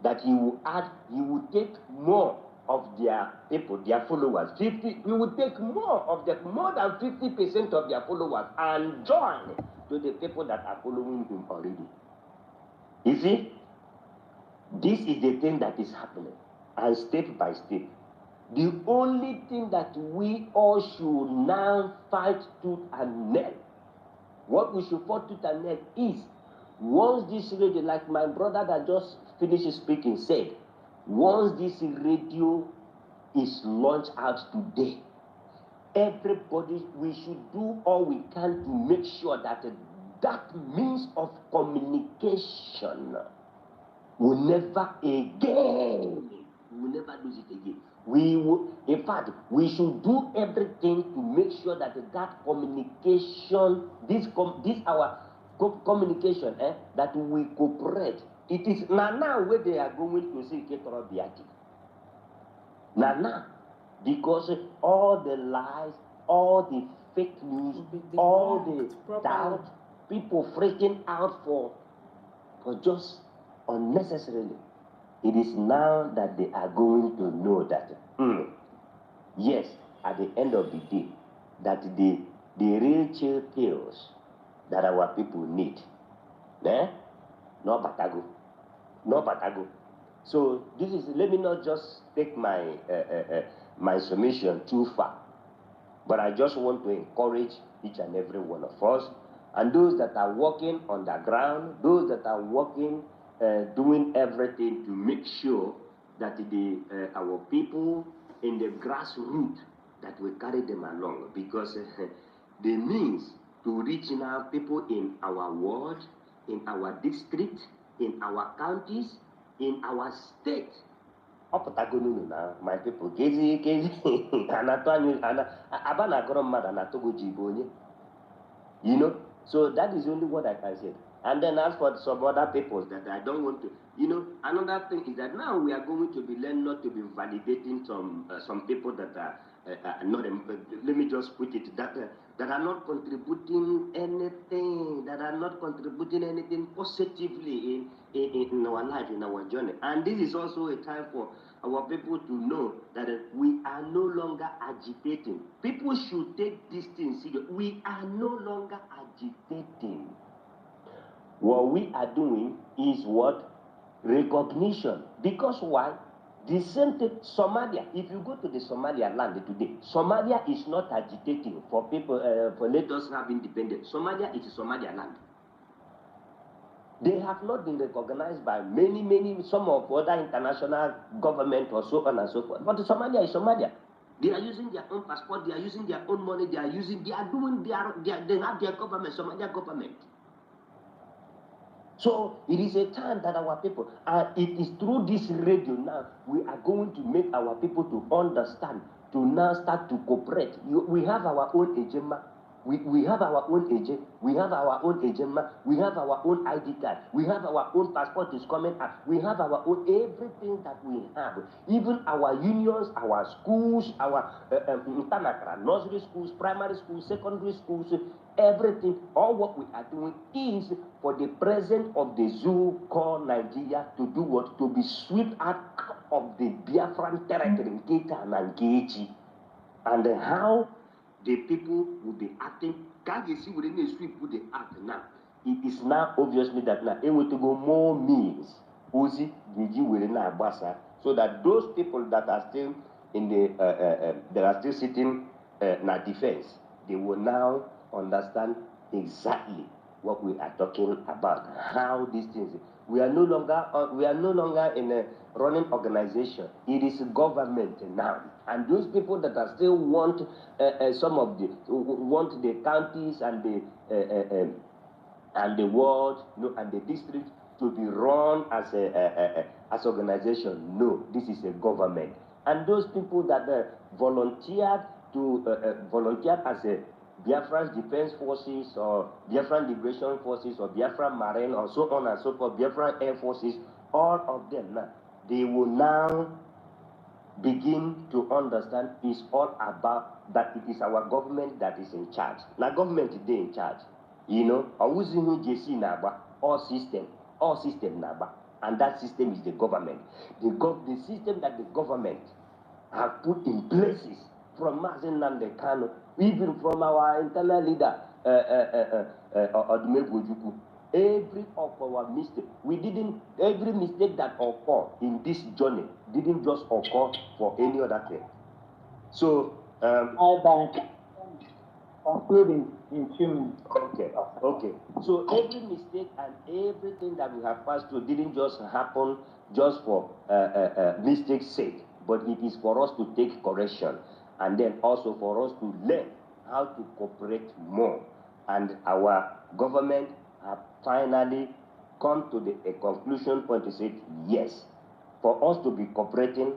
that he will take more of their people, their followers. He will take more than 50% of their followers and join to the people that are following him already. You see, this is the thing that is happening, and step by step. The only thing that we all should now fight tooth and nail, what we should fight tooth and nail is, once this radio, like my brother that just finished speaking said, once this radio is launched out today, everybody, we should do all we can to make sure that that means of communication will never again, we will never lose it again. We will, in fact, we should do everything to make sure that that communication, this our communication, that we cooperate. It is now where they are going to see Ketoro Biaki. Now, because all the lies, all the fake news, all the doubt, people freaking out for just unnecessarily. It is now that they are going to know that, yes, at the end of the day, that the real chill pills that our people need, no batago. So this is, let me not just take my my submission too far, but I just want to encourage each and every one of us, and those that are working on the ground, those that are working, doing everything to make sure that our people in the grassroots, that we carry them along, because the means to reaching out people in our ward, in our district, in our counties, in our state. My people, you know, so that is only what I can say. And then as for some other peoples that I don't want to, another thing is that now we are going to be learning not to be validating some people that are not, let me just put it, that are not contributing anything, positively in our life, in our journey. And this is also a time for our people to know that we are no longer agitating. People should take this thing seriously. We are no longer agitating. What we are doing is what? Recognition. Because why? The same thing, Somalia. If you go to the Somalia land today, Somalia is not agitating for people, for let us have independence. Somalia is Somalia land. They have not been recognized by some of other international government or so on and so forth. But Somalia is Somalia. They are using their own passport, they are using their own money, they have their government, Somalia government. So it is a time that our people, and it is through this radio now, we are going to make our people to understand, to now start to cooperate. We have our own agenda. We have our own agent, we have our own agenda, we have our own ID card, we have our own passport is coming up, we have our own everything that we have, even our unions, our schools, our nursery schools, primary schools, secondary schools, everything, all what we are doing is for the president of the zoo called Nigeria to do what? To be swept out of the Biafran territory in Keita and Geji. And how the people will be acting. Can't you see within the sweep with the act now? It is now obviously that now able to go more means. Uzi Gigi will now basa, so that those people that are still in the that are still sitting in defense, they will now understand exactly what we are talking about. How these things. We are no longer in a running organization. It is government now, and those people that are still want want the counties and the world, and the district to be run as organization. No, this is a government, and those people that volunteered as a Biafran Defense Forces or Biafran Liberation Forces or Biafran Marine or so on and so forth, Biafran Air Forces, all of them now, they will now begin to understand it's all about that it is our government that is in charge. Now government is in charge. You know, all system naba, and that system is the government. The system that the government have put in places from Mazen Nandekano, even from our internal leader, Odumegwu. Every of our mistake, every mistake that occurred in this journey didn't just occur for any other thing. So, concluding in 2 minutes. Okay. So every mistake and everything that we have passed through didn't just happen just for mistake's sake, but it is for us to take correction, and then also for us to learn how to cooperate more. And our government have finally come to a conclusion point to say, yes, for us to be cooperating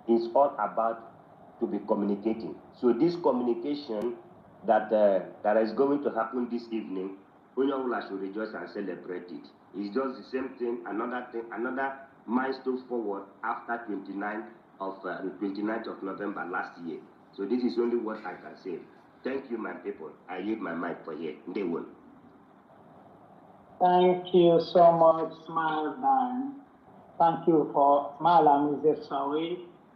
is all about to be communicating. So this communication that is going to happen this evening, Onyaula should rejoice and celebrate it. It's just the same thing, another milestone forward after 29th of November last year. So this is only what I can say. Thank you, my people. I leave my mic for here. They will. Thank you so much, Smile Dan. Thank you for Smile and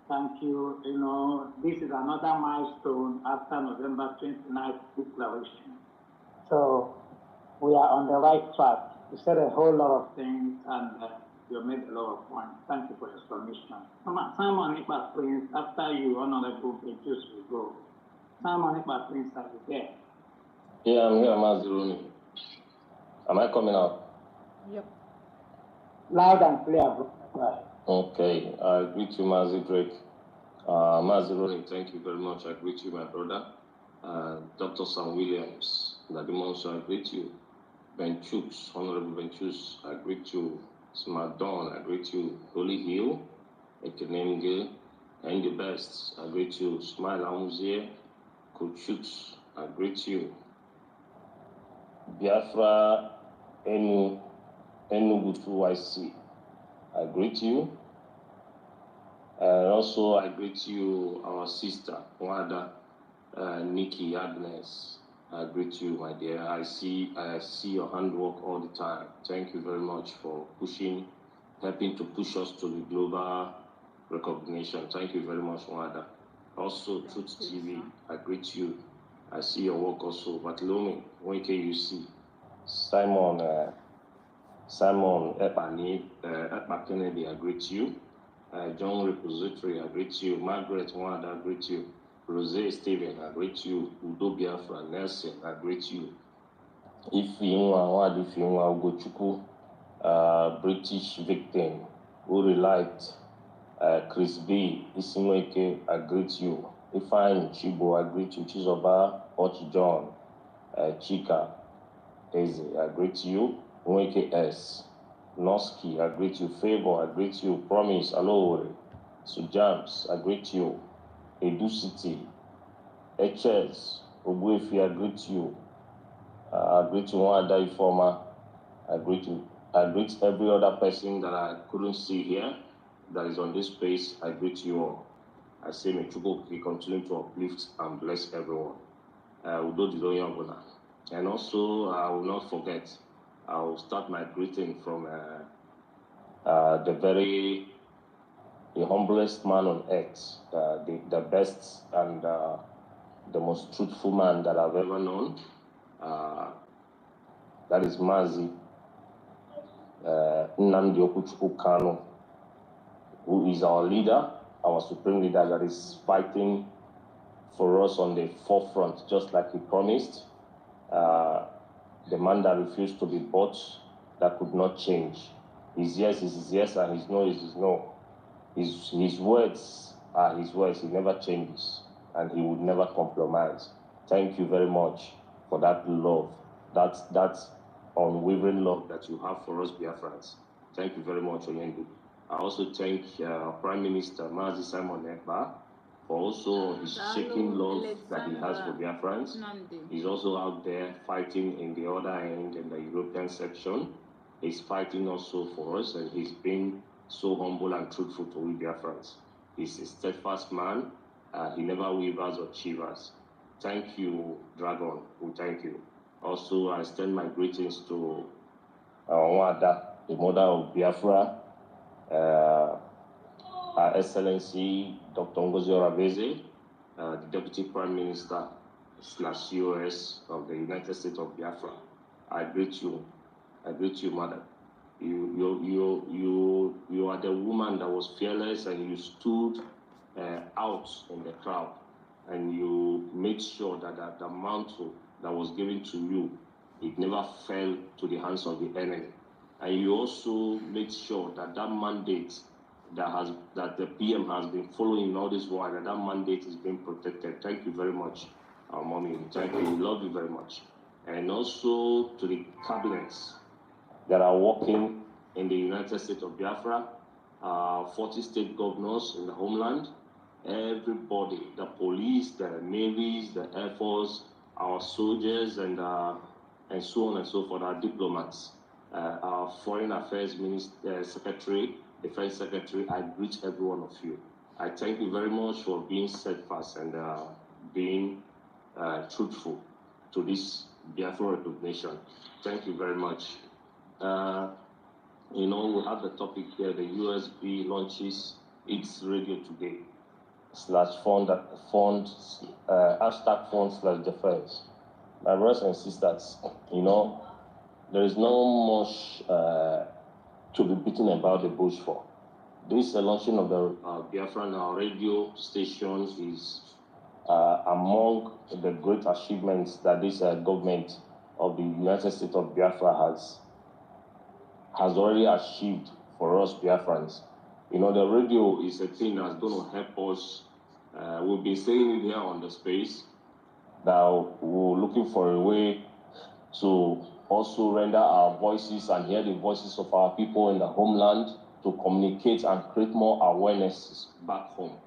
Thank you. You know, this is another milestone after November 29th declaration. So we are on the right track. You said a whole lot of things, and you made a lot of points. Thank you for your submission. Simon Ipa Prince, after you, Honorable Betus, will go. Simon Ipa Prince, are you there? Yeah, I'm here, Mazuruni. Am I coming out? Yep. Loud and clear, bro. Right. Okay, I greet you, Mazi Drake. Mazuruni, thank you very much. I greet you, my brother. Dr. Sam Williams, Nadimonso, I greet you. Ben Chooks, Honorable Ben Chooks, I greet you. Smart Dawn, I greet you. Holy Hill, Ekenemge, and the best, I greet you. Smile Amuzie, Coach Chooks, I greet you. Biafra, Enugutu YC, I greet you. Also, I greet you, our sister, Wada, Nikki Agnes. I greet you, my dear. I see your handwork all the time. Thank you very much for helping to push us to the global recognition. Thank you very much, Wanda. Also, Truth TV, I greet you. I see your work also. Bartolome, when can you see? Simon Ekpa Kennedy, I greet you. John Repository, I greet you. Margaret Wanda, I greet you. Rose Stephen, I greet you. Udo Biafra, Nelson, I greet you. Ifeanyi Ugochukwu, British victim, Uri Light, Chris B, Isimweke, I greet you. Ifeanyi Chibo, I greet you. Chizoba, Ochi John, Chika, Eze, I greet you. Nweke S, Noski, I greet you. Favor, I greet you. Promise, Alowore, Sujams, I greet you. Edu City, HS, Ogwefi, I greet you. I greet you, Wanda Ifoma. I greet you. I greet every other person that I couldn't see here that is on this space. I greet you all. I say, may Chukwu continue to uplift and bless everyone. Udo Didoye Obuna. And also, I will not forget, I will start my greeting from the humblest man on earth, the best and the most truthful man that I've ever known. That is Mazi Nnamdi Okuchukwu Kanu, who is our leader, our supreme leader that is fighting for us on the forefront, just like he promised. The man that refused to be bought, that could not change. His yes is his yes and his no is his no. His words are his words. He never changes and he would never compromise. Thank you very much for that love, that unwavering love that you have for us Biafrans. Thank you very much, Onyendu. I also thank Prime Minister Mazi Simon Ekpa for also his shaking love that he has for Biafrans. He's also out there fighting in the other end in the European section. He's fighting also for us, and he's been so humble and truthful to we Biafrans. He's a steadfast man. He never wavers or chivers. Thank you, Dragon. We thank you. Also, I extend my greetings to Wanda, the mother of Biafra, Her Excellency Dr. Ngozi Orabeze, the Deputy Prime Minister / COS of the United States of Biafra. I greet you. I greet you, madam. You are the woman that was fearless and you stood out in the crowd and you made sure that the mantle that was given to you, it never fell to the hands of the enemy. And you also made sure that that mandate that the PM has been following all this while, that mandate is being protected. Thank you very much, mommy. Thank you. We love you very much. And also to the cabinets that are working in the United States of Biafra, 40 state governors in the homeland, everybody, the police, the navies, the air force, our soldiers, and so on and so forth, our diplomats, our foreign affairs secretary, defense secretary. I greet every one of you. I thank you very much for being steadfast and being truthful to this Biafra recognition. Thank you very much. We have the topic here, the USB launches its radio today, #fund/defense. My brothers and sisters, there is no much to be beaten about the bush for. This launching of the Biafran radio station is among the great achievements that this government of the United States of Biafra has already achieved for us Biafrans. The radio is a thing that's going to help us. We've been saying it here on the space that we're looking for a way to also render our voices and hear the voices of our people in the homeland to communicate and create more awareness back home.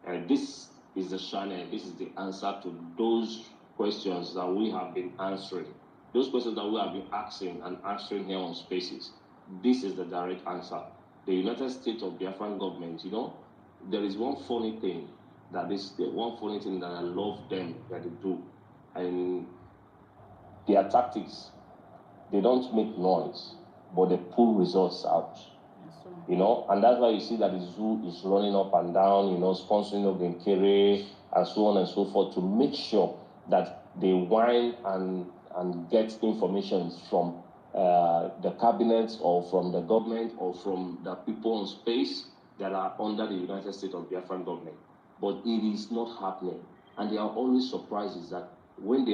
And this is the channel, this is the answer to those questions that we have been answering. Those questions that we have been asking and answering here on Spaces. This is the direct answer. The United States of Biafran government, there is one funny thing that I love them that they do. And their tactics, they don't make noise, but they pull results out. You know, and that's why you see that the zoo is running up and down, you know, sponsoring of the Nkere and so on and so forth to make sure that they whine and get information from the cabinet or from the government or from the people on space that are under the United States of Biafran government. But it is not happening. And there are always surprises that when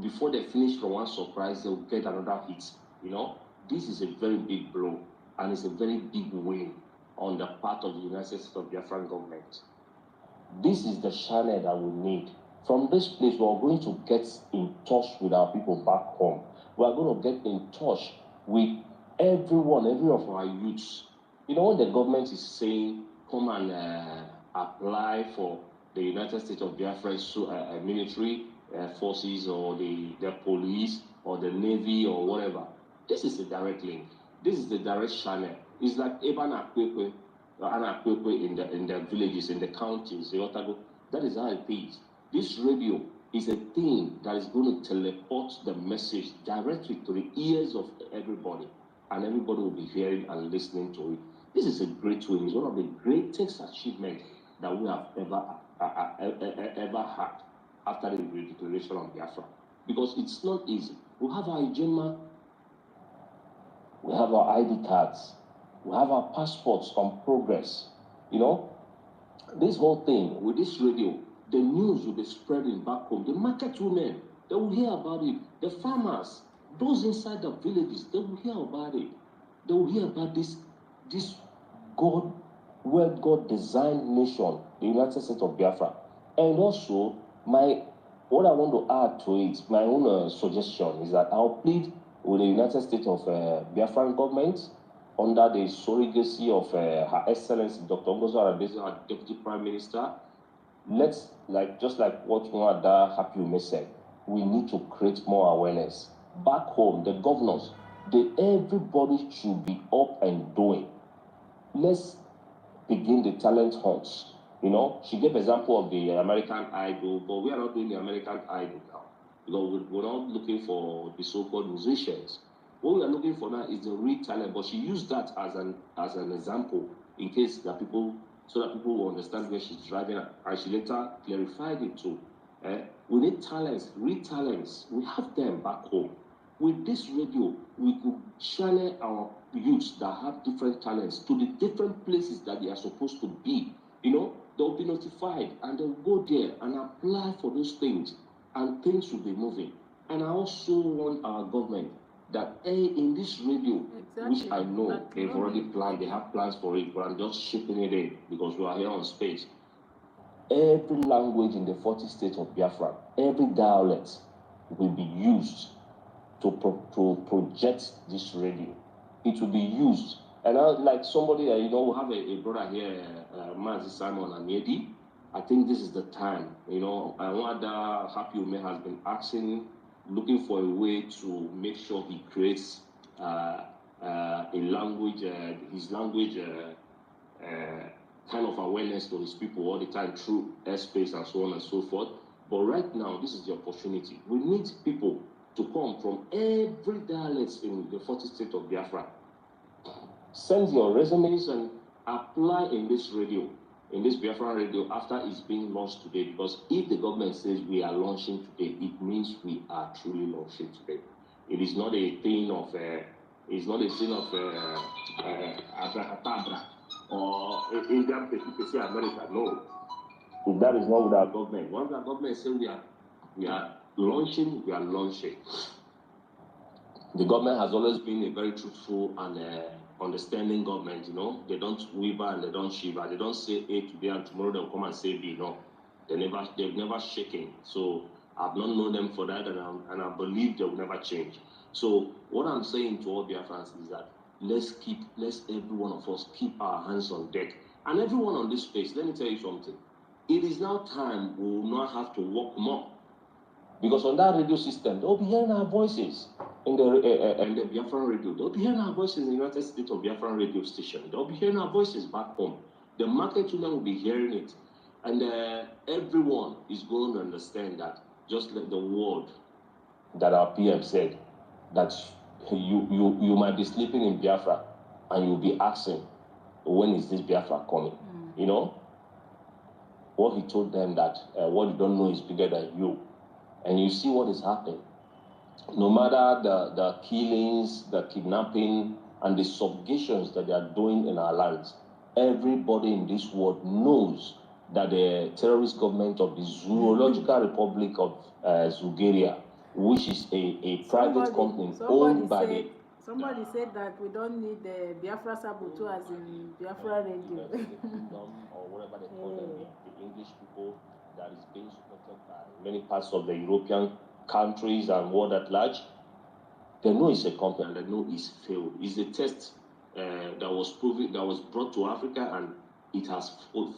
before they finish from one surprise, they'll get another hit. You know, this is a very big blow and it's a very big win on the part of the United States of Biafran government. This is the channel that we need. From this place, we are going to get in touch with our people back home. We are going to get in touch with everyone, every of our youths. You know, when the government is saying, come and apply for the United States of Biafra military forces or the police or the Navy or whatever, this is a direct link. This is the direct channel. It's like Eban Akwekwe in the villages, in the counties, that is how it is. This radio is a thing that is going to teleport the message directly to the ears of everybody, and everybody will be hearing and listening to it. This is a great win. It's one of the greatest achievements that we have ever had after the declaration of Biafra, because it's not easy. We have our Ijema, we have our ID cards, we have our passports on progress. You know, this whole thing with this radio, the news will be spreading back home. The market women, they will hear about it. The farmers, those inside the villages, they will hear about it. They will hear about this God designed nation, the United States of Biafra. And also, what I want to add to it, my own suggestion is that I'll plead with the United States of Biafran government under the surrogacy of Her Excellency Dr. Ngozi Arabese, our Deputy Prime Minister. Let's, just like what Nwada Happy Ume said, we need to create more awareness. Back home, the governors, everybody should be up and doing. Let's begin the talent hunts. You know, she gave example of the American Idol, but we are not doing the American Idol now, because we're not looking for the so-called musicians. What we are looking for now is the real talent, but she used that as an example in case that people will understand where she's driving at, and she later clarified it too. We need talents, real talents. We have them back home. With this radio, we could channel our youths that have different talents to the different places that they are supposed to be. You know, they'll be notified and they'll go there and apply for those things, and things will be moving. And I also want our government that in this radio, which I know they've already planned, they have plans for it, but I'm just shipping it in because we are here on space. Every language in the 40 states of Biafra, every dialect will be used to project this radio. It will be used. And like somebody, we have a brother here, Mazi Simon Aniedi. I think this is the time. You know, Nwada Happy Ume has been looking for a way to make sure he creates a language, his language kind of awareness to his people all the time through airspace and so on and so forth. But right now, this is the opportunity. We need people to come from every dialect in the 40 states of Biafra. Send your resumes and apply in this radio, in this Biafra radio, after it's being launched today. Because if the government says we are launching today, it means we are truly launching today. It is not a thing of abracadabra or Indian people say America. No, that is not with our government. Once our government says we are launching, we are launching. The government has always been a very truthful and understanding government. You know, they don't waver and they don't shiver. They don't say A today and tomorrow they'll come and say B. No, they've never shaken. So I've not known them for that, and I believe they will never change. So what I'm saying to all Biafrans is that let's every one of us keep our hands on deck, and everyone on this space. Let me tell you something. It is now time we will not have to work more. Because on that radio system, they'll be hearing our voices in the Biafran radio. They'll be hearing our voices in the United States of Biafran radio station. They'll be hearing our voices back home. The market women will be hearing it. And everyone is going to understand that just like the word that our PM said, that you might be sleeping in Biafra and you'll be asking, when is this Biafra coming? You know, what he told them that what you don't know is bigger than you. And you see what is happening. No matter the killings, the kidnapping, and the subjugations that they are doing in our lands, everybody in this world knows that the terrorist government of the Zoological Republic of Bulgaria, which is a private company owned by the... Somebody said that we don't need the Biafra Sabutu as in Biafra Radio. Or whatever they call them, the English people, that is being supported by many parts of the European countries and world at large. They know it's a company and they know it's failed. It's a test that was brought to Africa, and it has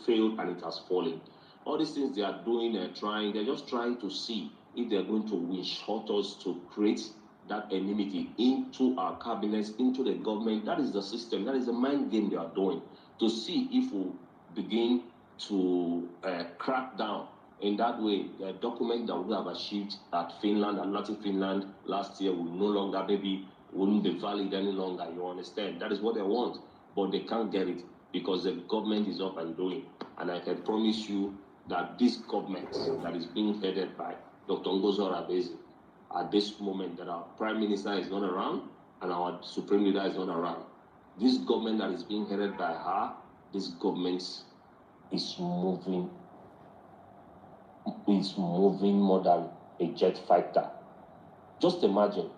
failed and it has fallen. All these things they are doing, they're just trying to see if they're going to win-shot us to create that enmity into our cabinets, into the government. That is the system, that is the mind game they are doing, to see if we begin to crack down. In that way, the document that we have achieved at Finland and Latin Finland last year will no longer, maybe wouldn't be valid any longer, you understand? That is what they want, but they can't get it because the government is up and doing. And I can promise you that this government that is being headed by Dr. Ngozo Rabezi, at this moment that our Prime Minister is not around and our Supreme Leader is not around, this government that is being headed by her, this government is moving more than a jet fighter. Just imagine,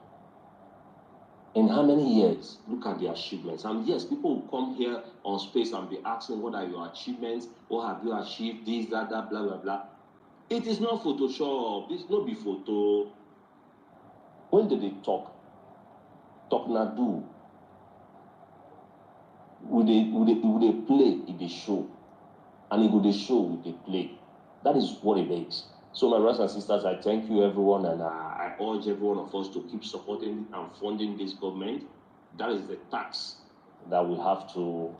in how many years, look at the achievements. And yes, people will come here on space and be asking, what are your achievements? What have you achieved? This, that, blah, blah, blah. It is not Photoshop. It's not be photo. When did they talk? Talk na do. Would they play if they show? And if they show, would they play? That is what it is. So my brothers and sisters, I thank you everyone, and I urge every one of us to keep supporting and funding this government. That is the tax that we have to,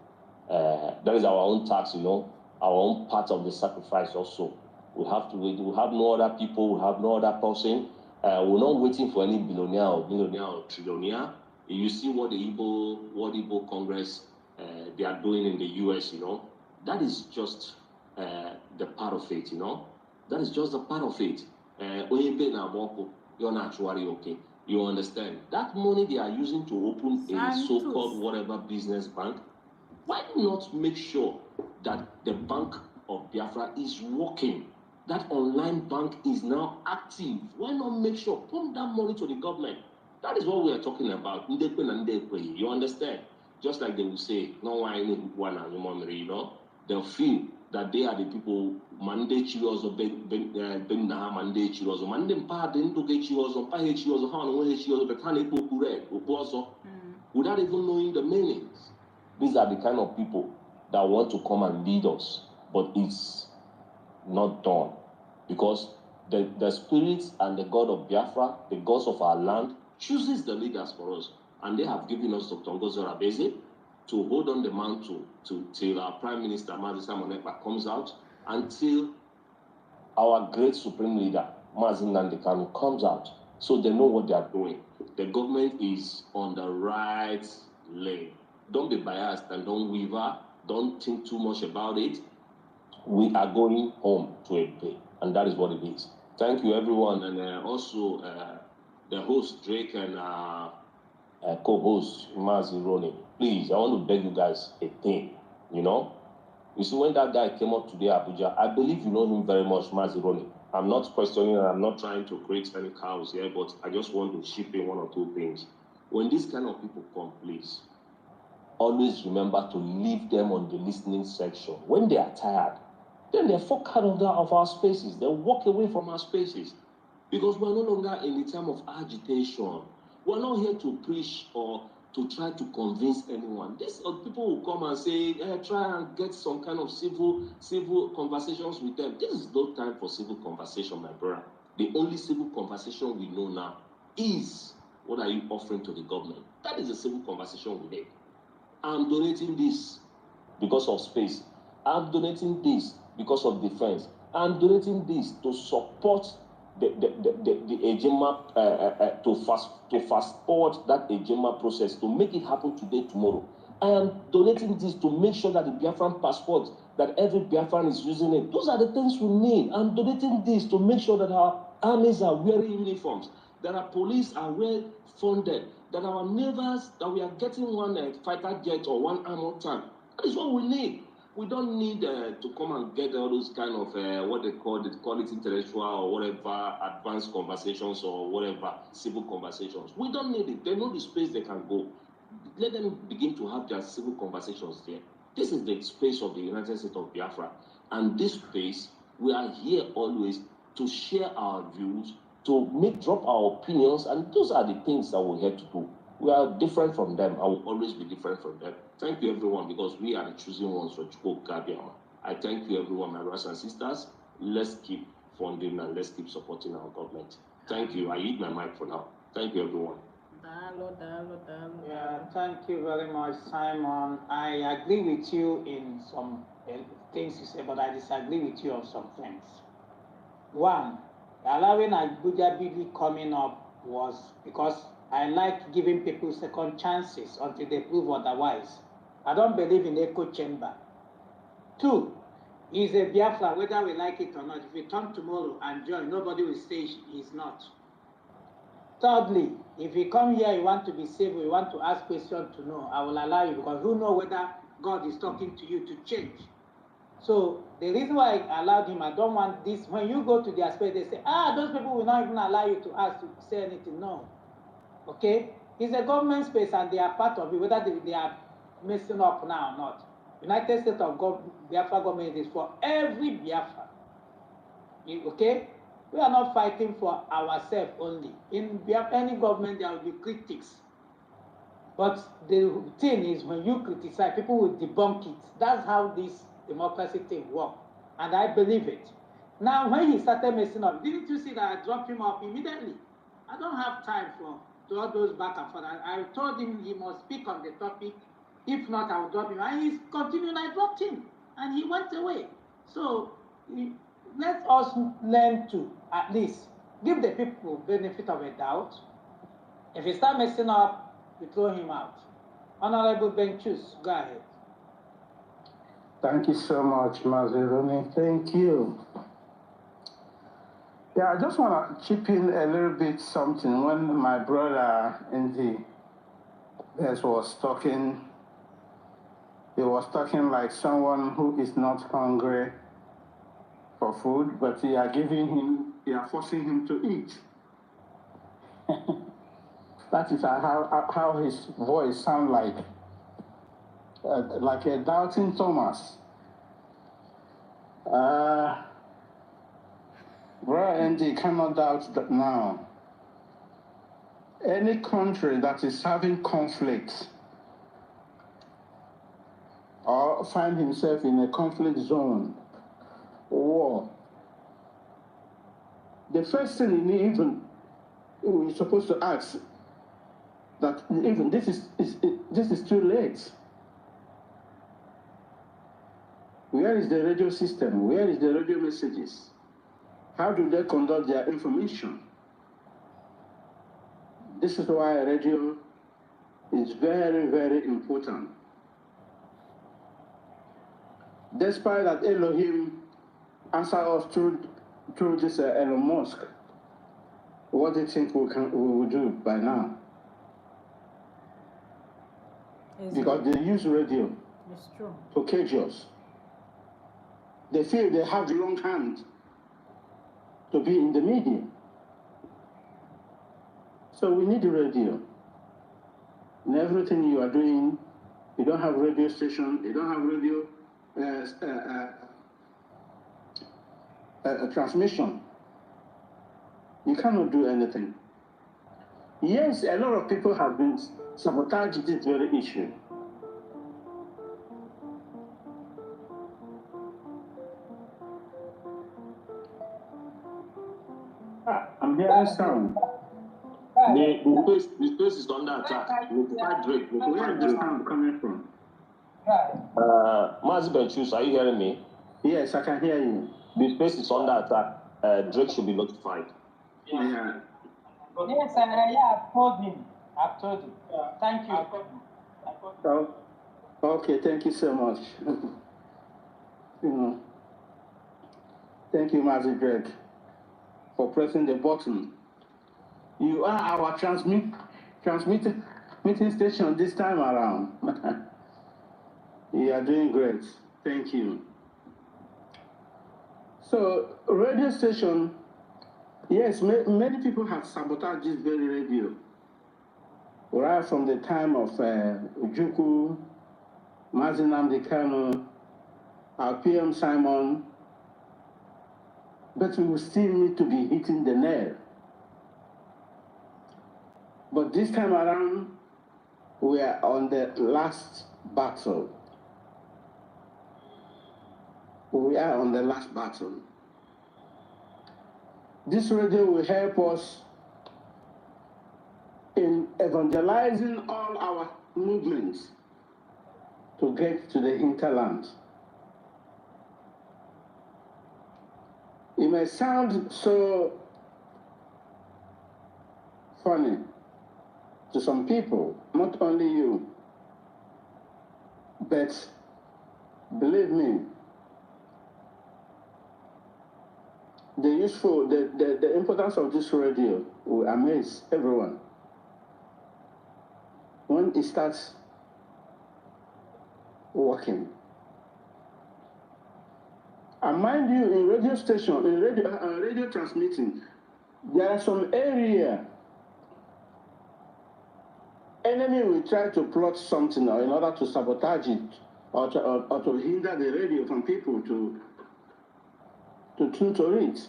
that is our own tax, you know, our own part of the sacrifice also. We have to wait. We have no other people, we have no other person. We're not waiting for any billionaire or trillionaire. You see what the Igbo Congress, they are doing in the US, you know. That is just the part of it, you know. That is just a part of it. You're naturally okay. You understand? That money they are using to open a so-called whatever business bank, why not make sure that the Bank of Biafra is working? That online bank is now active. Why not make sure, pump that money to the government? That is what we are talking about. You understand? Just like they will say, no one, you know, they'll feel that they are the people Monday Chirozo Ben Monday Chirozo Monday Pa didn't get Chirozo Pa Chirozo how no Chirozo but can without even knowing the meanings. These are the kind of people that want to come and lead us, but it's not done because the spirits and the God of Biafra, the gods of our land, chooses the leaders for us, and they have given us Dr. Ngozo Rabezi to hold on the mantle till our Prime Minister Mazi Simon Ekpa comes out, until our great Supreme Leader Mazi Nnamdi Kanu comes out, so they know what they are doing. The government is on the right lane. Don't be biased and don't waver. Don't think too much about it. We are going home to a day, and that is what it is. Thank you, everyone, and also the host Drake and co-host Mazi Roni. Please, I want to beg you guys a thing, you know. You see, when that guy came up today, Abuja, I believe you know him very much, Mazi Roni. I'm not questioning and I'm not trying to create any chaos here, but I just want to chip in one or two things. When these kind of people come, please, always remember to leave them on the listening section. When they are tired, then they fuck out of our spaces. They walk away from our spaces. Because we're no longer in the time of agitation. We're not here to preach or to try to convince anyone. These people will come and say, try and get some kind of civil conversations with them. This is no time for civil conversation, my brother. The only civil conversation we know now is, what are you offering to the government? That is a civil conversation we make. I'm donating this because of space. I'm donating this because of defense. I'm donating this to support the Ejima to fast forward that Ejima process, to make it happen today, tomorrow. I am donating this to make sure that the Biafran passport, that every Biafran is using it. Those are the things we need. I'm donating this to make sure that our armies are wearing uniforms, that our police are well funded, that our neighbors, that we are getting one fighter jet or one armor tank. That is what we need. We don't need to come and get all those kind of what they call it intellectual or whatever, advanced conversations or whatever, civil conversations. We don't need it. They know the space they can go. Let them begin to have their civil conversations there. This is the space of the United States of Biafra. And this space, we are here always to share our views, to drop our opinions, and those are the things that we're here to do. We are different from them. I will always be different from them. Thank you, everyone, because we are the choosing ones for Chukwu Kabiama. I thank you, everyone, my brothers and sisters. Let's keep funding and let's keep supporting our government. Thank you. I eat my mic for now. Thank you, everyone. Yeah, thank you very much, Simon. I agree with you in some things you say, but I disagree with you on some things. One, allowing Abuja BD coming up was because I like giving people second chances until they prove otherwise. I don't believe in echo chamber. Two, he's a Biafra, whether we like it or not. If you come tomorrow and join, nobody will say he's not. Thirdly, if you come here, you want to be safe, you want to ask questions to know, I will allow you, because who knows whether God is talking to you to change. So the reason why I allowed him, I don't want this, when you go to their space, they say, those people will not even allow you to ask to say anything. No. Okay? It's a government space and they are part of it, whether they are messing up now or not. United States of Biafra government is for every Biafra. Okay? We are not fighting for ourselves only. In any government, there will be critics. But the thing is, when you criticize, people will debunk it. That's how this democracy thing works. And I believe it. Now, when he started messing up, didn't you see that I dropped him off immediately? I don't have time for all those back and forth. I told him he must speak on the topic. If not, I will drop him. And he's continuing, I dropped him. And he went away. So let us learn to at least give the people benefit of a doubt. If he start messing up, we throw him out. Honorable Benchus, go ahead. Thank you so much, Maziruni. Thank you. Yeah, I just want to chip in a little bit something. When my brother in the was talking, he was talking like someone who is not hungry for food, but you are forcing him to eat. That is how his voice sounds like a doubting Thomas. Brother ND cannot doubt that now. Any country that is having conflict or find himself in a conflict zone, war, the first thing we're supposed to ask that even this is too late. Where is the radio system? Where is the radio messages? How do they conduct their information? This is why radio is very, very important. Despite that Elohim answer us through this Elon Musk, what do you think we will do by now? Because they use radio to cage us. They feel they have the wrong hand to be in the media. So we need the radio. In everything you are doing, you don't have radio station, you don't have radio transmission. You cannot do anything. Yes, a lot of people have been sabotaging this very issue. I'm hearing sound. The space is under attack. Where is the sound coming from? Mazi Benchus, are you hearing me? Yes, I can hear you. The space is under attack. Drake should be notified. Yeah. Yes, yeah, I've told him. I've told him. Thank you. Oh, okay, thank you so much. Thank you, Mazi Greg, for pressing the button. You are our transmitting station this time around. You are doing great. Thank you. So, radio station, yes, many people have sabotaged this very radio. Right from the time of Ojukwu, Mazi Nnamdi Kanu, our PM Simon, but we will still need to be hitting the nail. But this time around, we are on the last battle. We are on the last battle. This radio will help us in evangelizing all our movements to get to the hinterland. It may sound so funny to some people, not only you, but believe me, the importance of this radio will amaze everyone when it starts working. And mind you, in radio station, in radio transmitting, there are some area enemy will try to plot something in order to sabotage it or to hinder the radio from people to tune to it.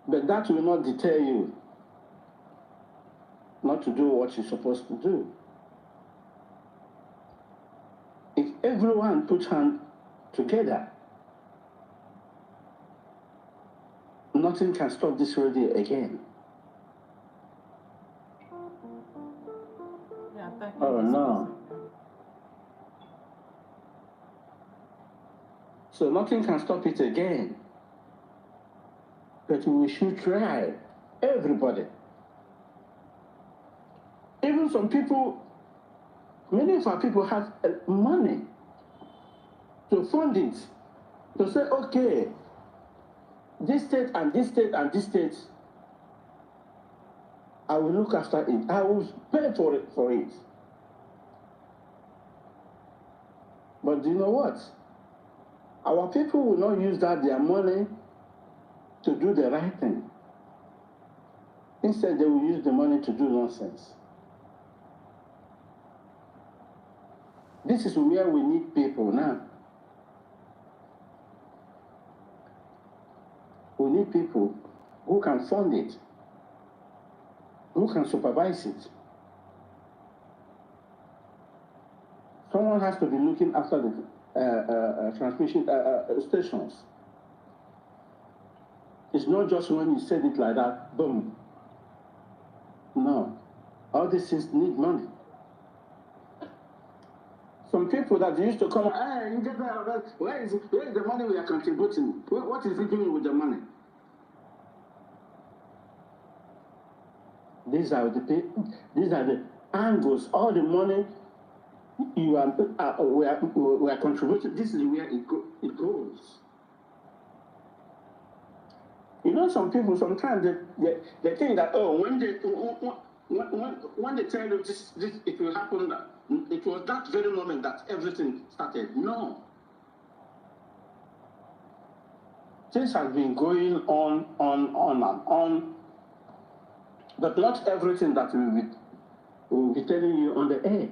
But that will not deter you not to do what you're supposed to do. If everyone puts hands together, nothing can stop this radio again. Oh no. So nothing can stop it again. But we should try, everybody. Even some people, many of our people have money to fund it, to say, okay, this state and this state and this state, I will look after it. I will pay for it. But do you know what? Our people will not use their money to do the right thing. Instead, they will use the money to do nonsense. This is where we need people now. We need people who can fund it, who can supervise it. Someone has to be looking after the transmission stations. It's not just when you said it like that, boom. No. All these things need money. Some people that used to come, where is the money we are contributing? What is he doing with the money? These are the angles, all the money we are contributing. This is where it goes. You know, some people sometimes they think that when they tell you this it will happen, it was that very moment that everything started. No. Things have been going on and on, but not everything that we will be telling you on the air.